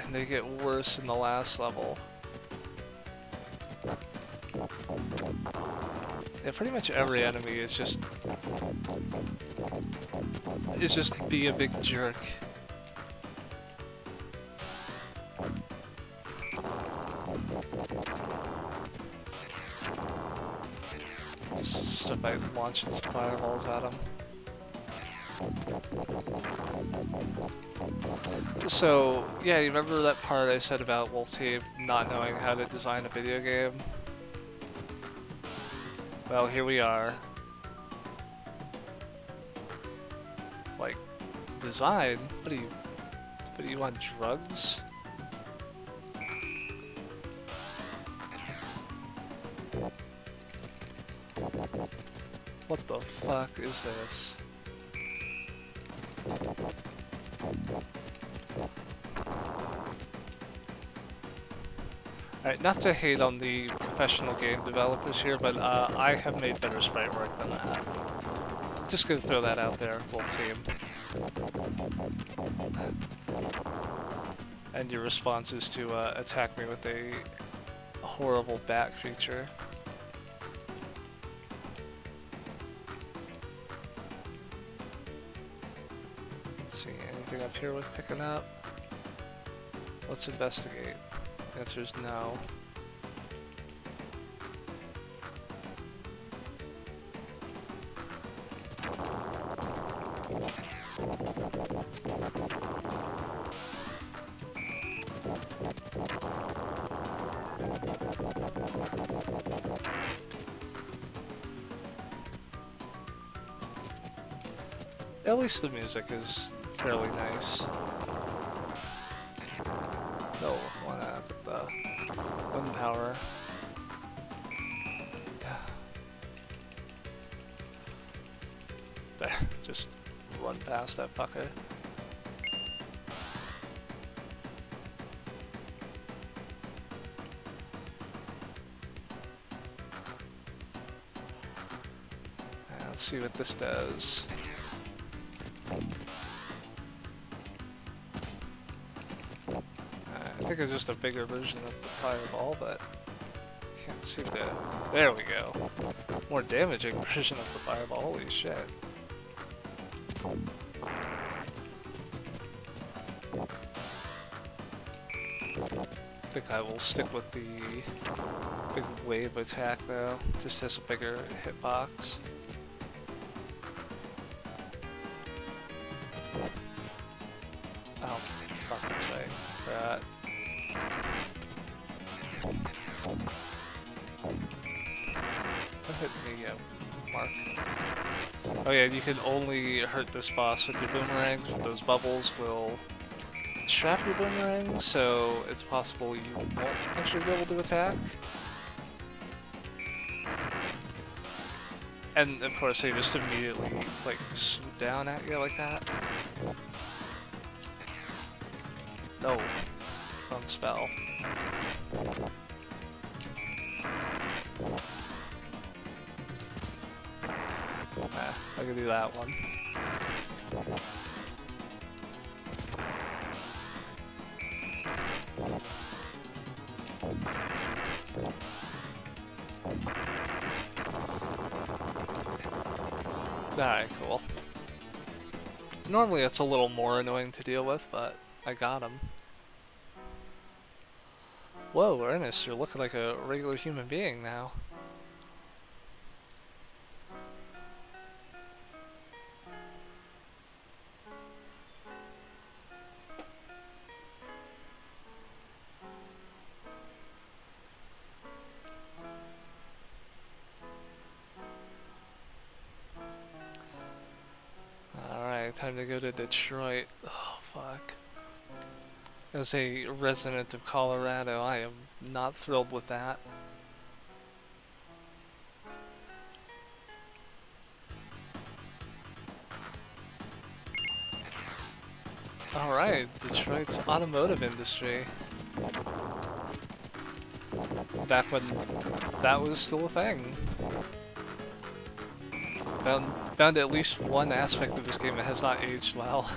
And they get worse in the last level. Yeah, pretty much every enemy is just be a big jerk. Just start by launching some fireballs at him. So, yeah, you remember that part I said about Wolf Team not knowing how to design a video game? Well, here we are. Like, design? What do you want, drugs? What the fuck is this? Alright, not to hate on the professional game developers here, but I have made better sprite work than that. Just gonna throw that out there, Wolf Team. And your response is to attack me with a horrible bat creature. Let's see, anything up here worth picking up? Let's investigate. The answer is no. At least the music is fairly nice. No, why not get the wind power? There, just run past that fucker. Let's see what this does. I think it's just a bigger version of the fireball, but can't see the... There we go. More damaging version of the fireball, holy shit. I think I will stick with the big wave attack though, just has a bigger hitbox. Oh, fuck, that's right. That. What hit me, Mark? Oh yeah, you can only hurt this boss with your boomerangs, but those bubbles will trap your boomerang, so it's possible you won't actually be able to attack. And of course they just immediately like swoop down at you like that. No. Wrong spell. I can do that one. Alright, cool. Normally it's a little more annoying to deal with, but I got him. Whoa, Ernest, you're looking like a regular human being now. Alright, time to go to Detroit. Oh, fuck. As a resident of Colorado, I am not thrilled with that. Alright, Detroit's automotive industry. Back when that was still a thing. Found at least one aspect of this game that has not aged well.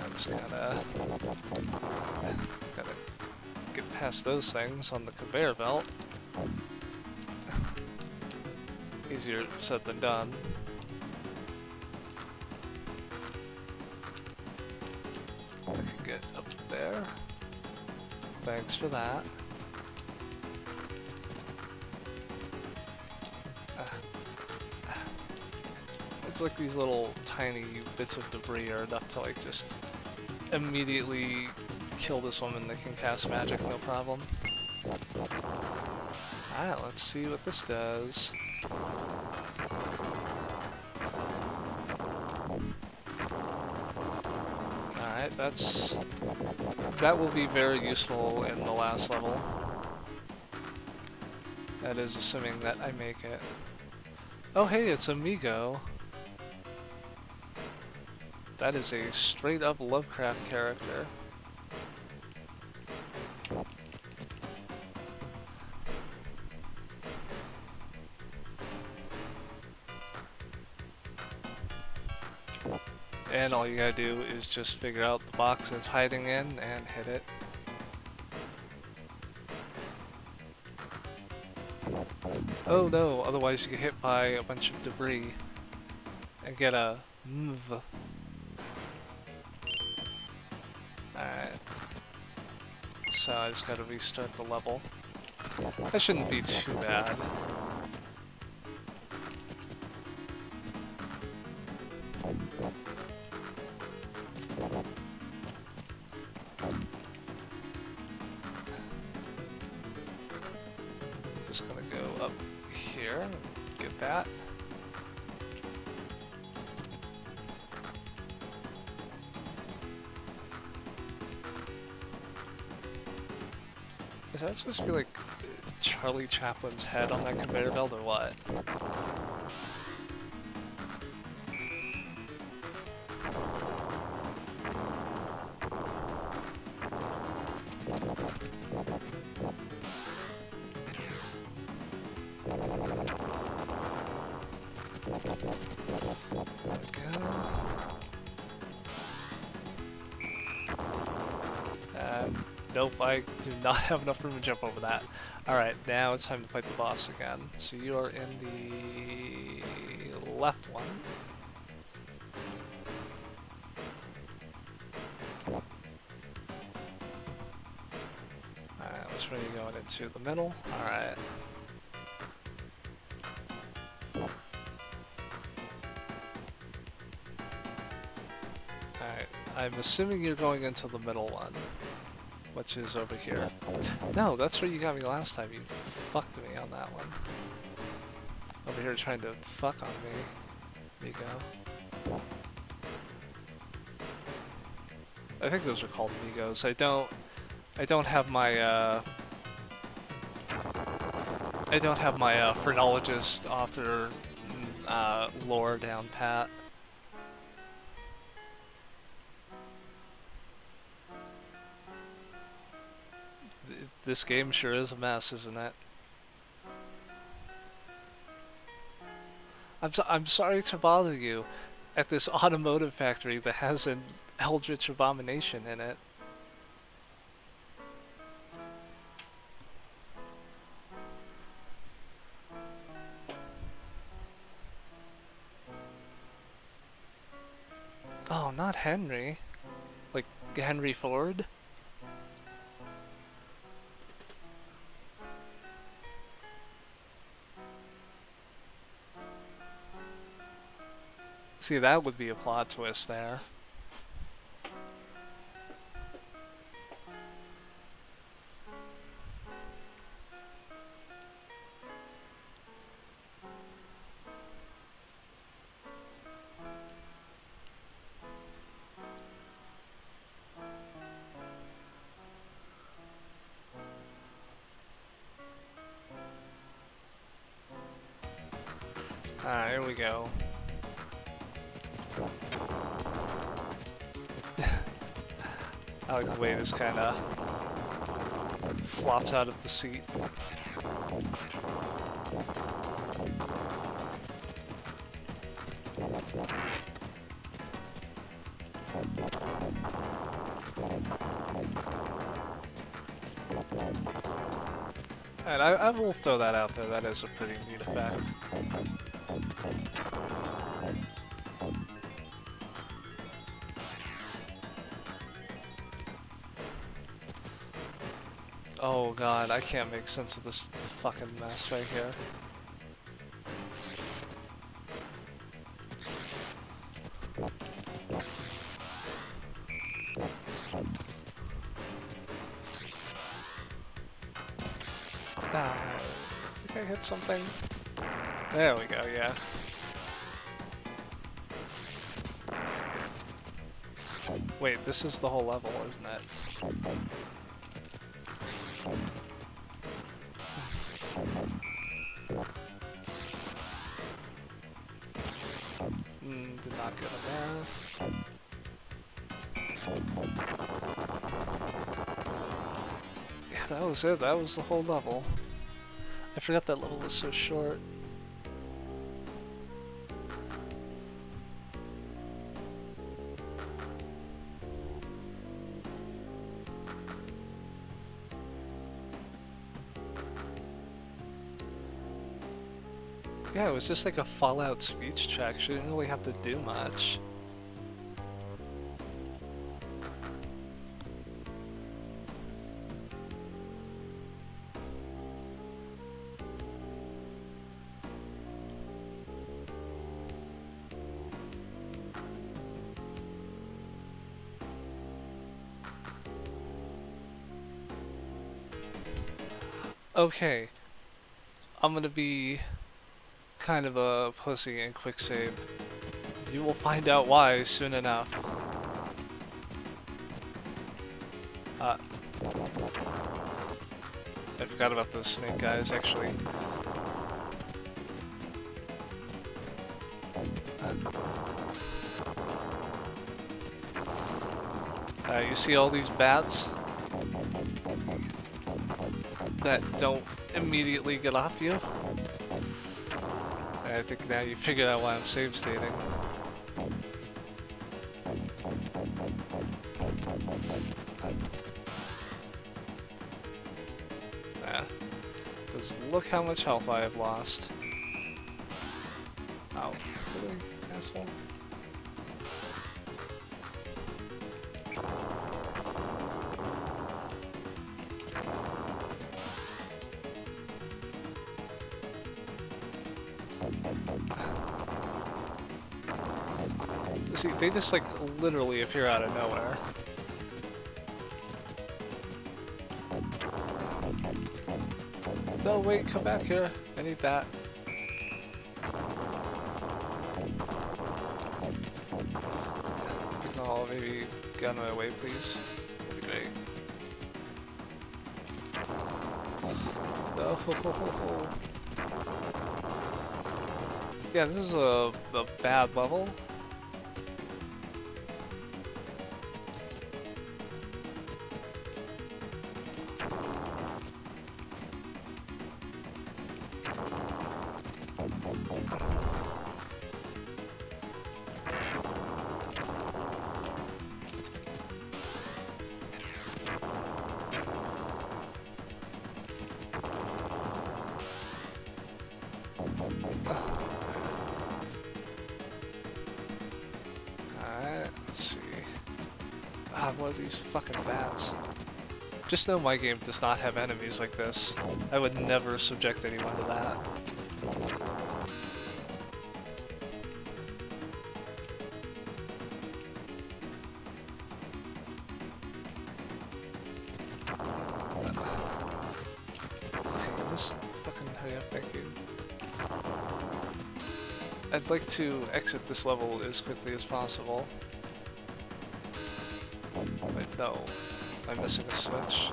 I'm just gotta get past those things on the conveyor belt. Easier said than done. I can get up there. Thanks for that. It's like these little tiny bits of debris are enough to like just immediately kill this woman that can cast magic no problem. Alright, let's see what this does. Alright, that will be very useful in the last level. That is assuming that I make it. Oh hey, it's Amigo. That is a straight up Lovecraft character. And all you gotta do is just figure out the box it's hiding in and hit it. Oh no, otherwise you get hit by a bunch of debris and get a mv. Alright. So I just gotta restart the level. That shouldn't be too bad. Just gonna go up here and get that. Is that supposed to be like Charlie Chaplin's head on that conveyor belt or what? Nope, I do not have enough room to jump over that. Alright, now it's time to fight the boss again. So you are in the left one. Alright, which one are you going into? The middle? Alright. Alright, I'm assuming you're going into the middle one, which is over here. No, that's where you got me last time. You fucked me on that one. Over here trying to fuck on me. Migo. I think those are called Migos. I don't have my phrenologist author lore down pat. This game sure is a mess, isn't it? I'm sorry to bother you at this automotive factory that has an eldritch abomination in it. Oh, not Henry. Like Henry Ford? See, that would be a plot twist there. Alright, here we go. I like the way this kind of flops out of the seat. And I will throw that out there, that is a pretty neat effect. Oh god, I can't make sense of this fucking mess right here. Ah, I think I hit something. There we go, yeah. Wait, this is the whole level, isn't it? Did not get a there. Yeah, that was it. That was the whole level. I forgot that level was so short. Yeah, it was just like a Fallout speech track. She didn't really have to do much. Okay, I'm gonna be kind of a pussy and quick save. You will find out why soon enough. I forgot about those snake guys, actually. You see all these bats that don't immediately get off you? I think now you figured out why I'm save stating. Yeah. Because look how much health I have lost. Ow. Really, asshole? See, they just like literally appear out of nowhere. No, wait, come back here. I need that. You can all maybe get out of my way, please. That'd be great. No. Yeah, this is a bad level. Alright, let's see. Ah, what are these fucking bats? Just know my game does not have enemies like this. I would never subject anyone to that. Okay, just fucking hurry up, thank you. I'd like to exit this level as quickly as possible. Wait, no. I'm missing a switch.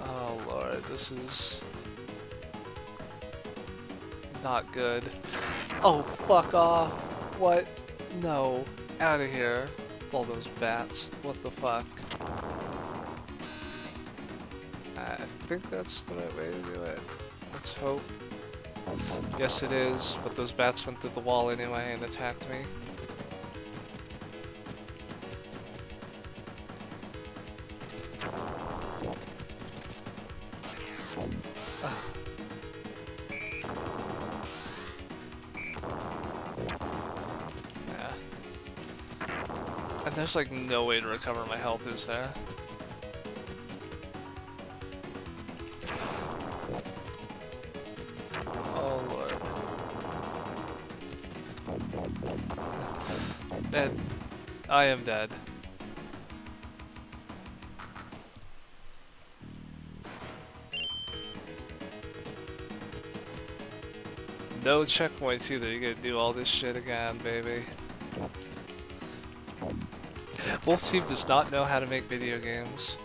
Oh lord, this is not good. Oh, fuck off. What? No. Out of here. All those bats. What the fuck? I think that's the right way to do it. Let's hope. Yes, it is, but those bats went through the wall anyway and attacked me. Yeah. And there's like no way to recover my health, is there? Dead. I am dead. No checkpoints either, you gotta do all this shit again, baby. Wolf Team does not know how to make video games.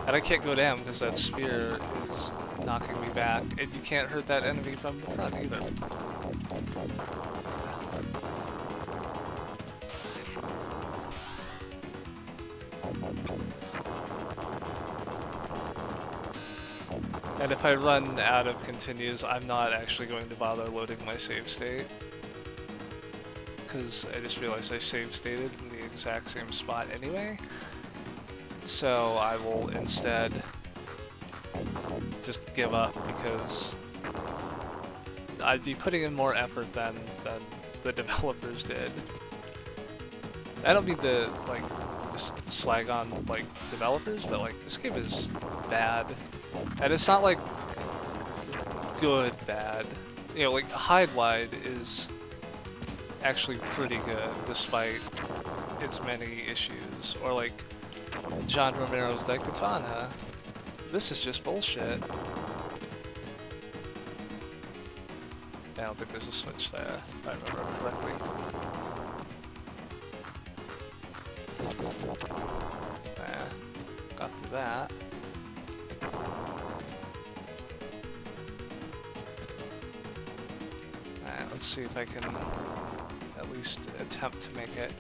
And I can't go down because that spear is knocking me back, and you can't hurt that enemy from the front either. And if I run out of continues, I'm not actually going to bother loading my save state. Because I just realized I save stated in the exact same spot anyway. So I will instead just give up because I'd be putting in more effort than the developers did. I don't mean to like just slag on like developers, but like this game is bad. And it's not like good bad. You know, like Hide Wide is actually pretty good despite its many issues. Or like John Romero's Daikatana. This is just bullshit. I don't think there's a switch there, if I remember correctly. Got through that. Alright, let's see if I can at least attempt to make it.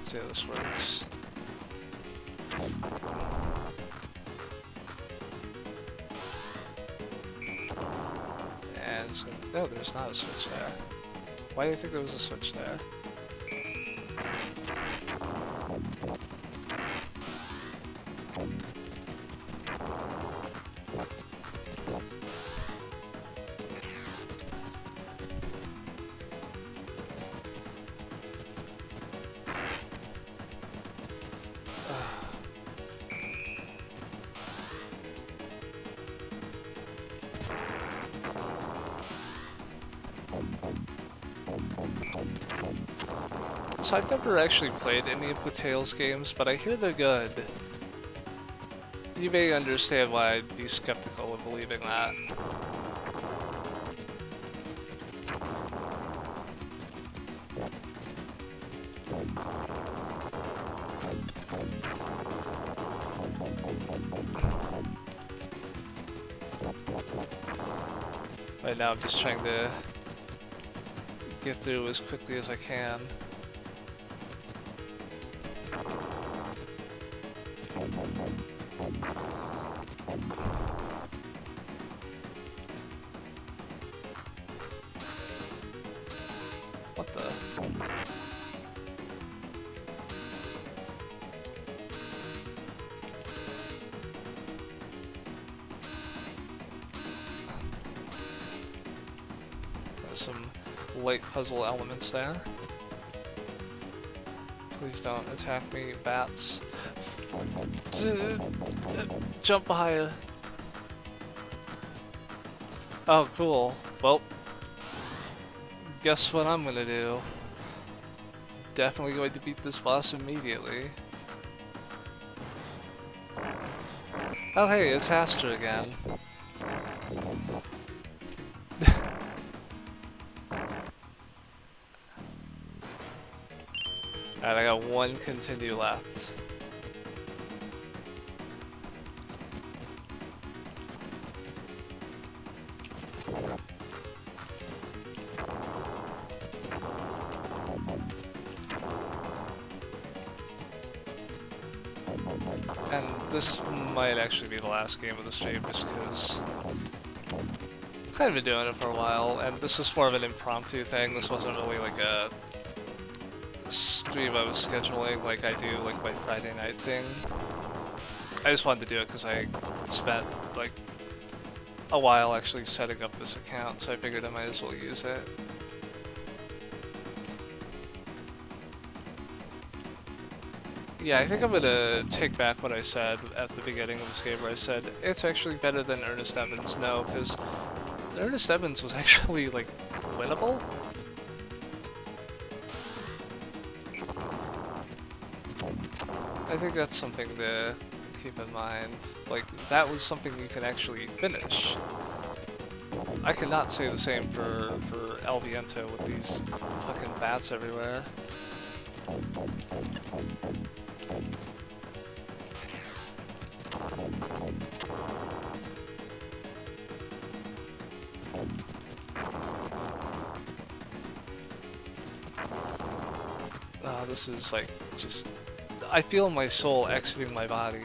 See how this works. And no, there's not a switch there. Why do you think there was a switch there? So I've never actually played any of the Tales games, but I hear they're good. You may understand why I'd be skeptical of believing that. Right now I'm just trying to get through as quickly as I can. What the? There's some light puzzle elements there. Please don't attack me, bats. Jump higher. Oh, cool. Well, guess what I'm gonna do? Definitely going to beat this boss immediately. Oh hey, it's Haster again. Alright, I got one continue left. And this might actually be the last game of the stream just because I've kind of been doing it for a while, and this was more of an impromptu thing. This wasn't really like a stream I was scheduling like I do like my Friday night thing. I just wanted to do it because I spent like a while actually setting up this account, so I figured I might as well use it. Yeah, I think I'm gonna take back what I said at the beginning of this game where I said it's actually better than Ernest Evans. No, because Ernest Evans was actually like winnable. I think that's something to keep in mind. Like, that was something you can actually finish. I cannot say the same for El Viento with these fucking bats everywhere. This is like just, I feel my soul exiting my body.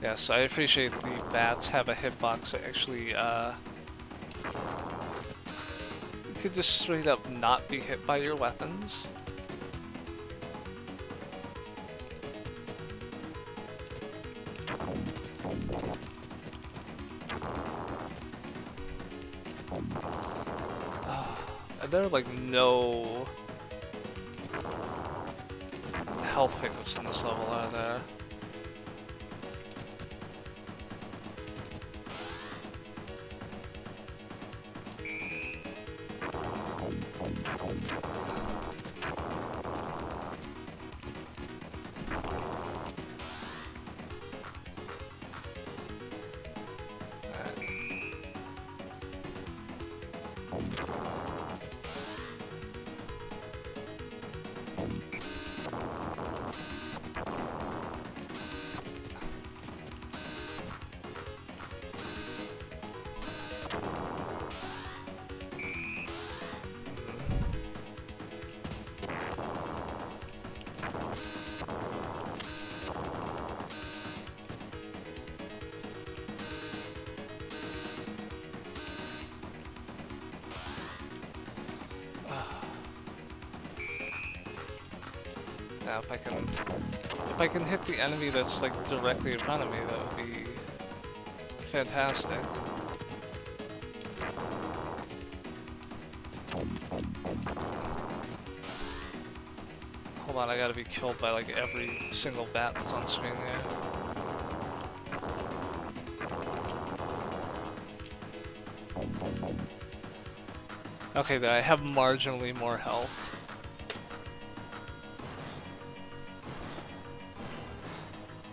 Yes, I appreciate the bats have a hitbox that actually, you could just straight up not be hit by your weapons. And there are like no health pickups in this level, are there? Now if I can hit the enemy that's like directly in front of me, that would be fantastic. Hold on, I gotta be killed by like every single bat that's on screen there. Okay, then I have marginally more health.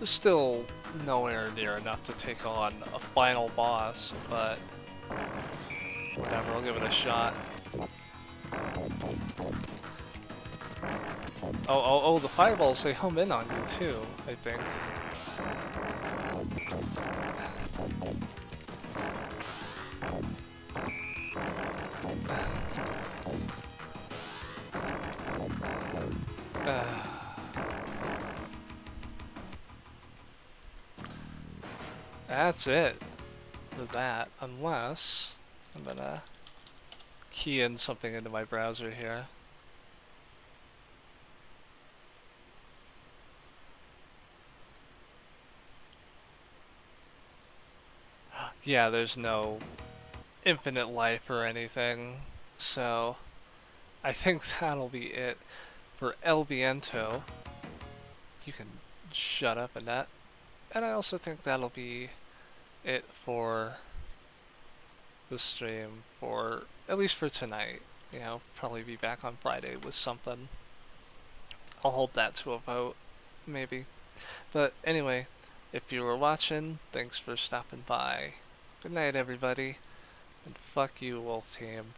Still nowhere near enough to take on a final boss, but whatever, I'll give it a shot. Oh, the fireballs, they home in on you too, I think. That's it for that, unless I'm gonna key in something into my browser here. Yeah, there's no infinite life or anything, so I think that'll be it for El Viento. You can shut up, Annette. And I also think that'll be it for the stream, for at least for tonight. You know, probably be back on Friday with something. I'll hold that to a vote, maybe. But anyway, if you were watching, thanks for stopping by. Good night, everybody. And fuck you, Wolf Team.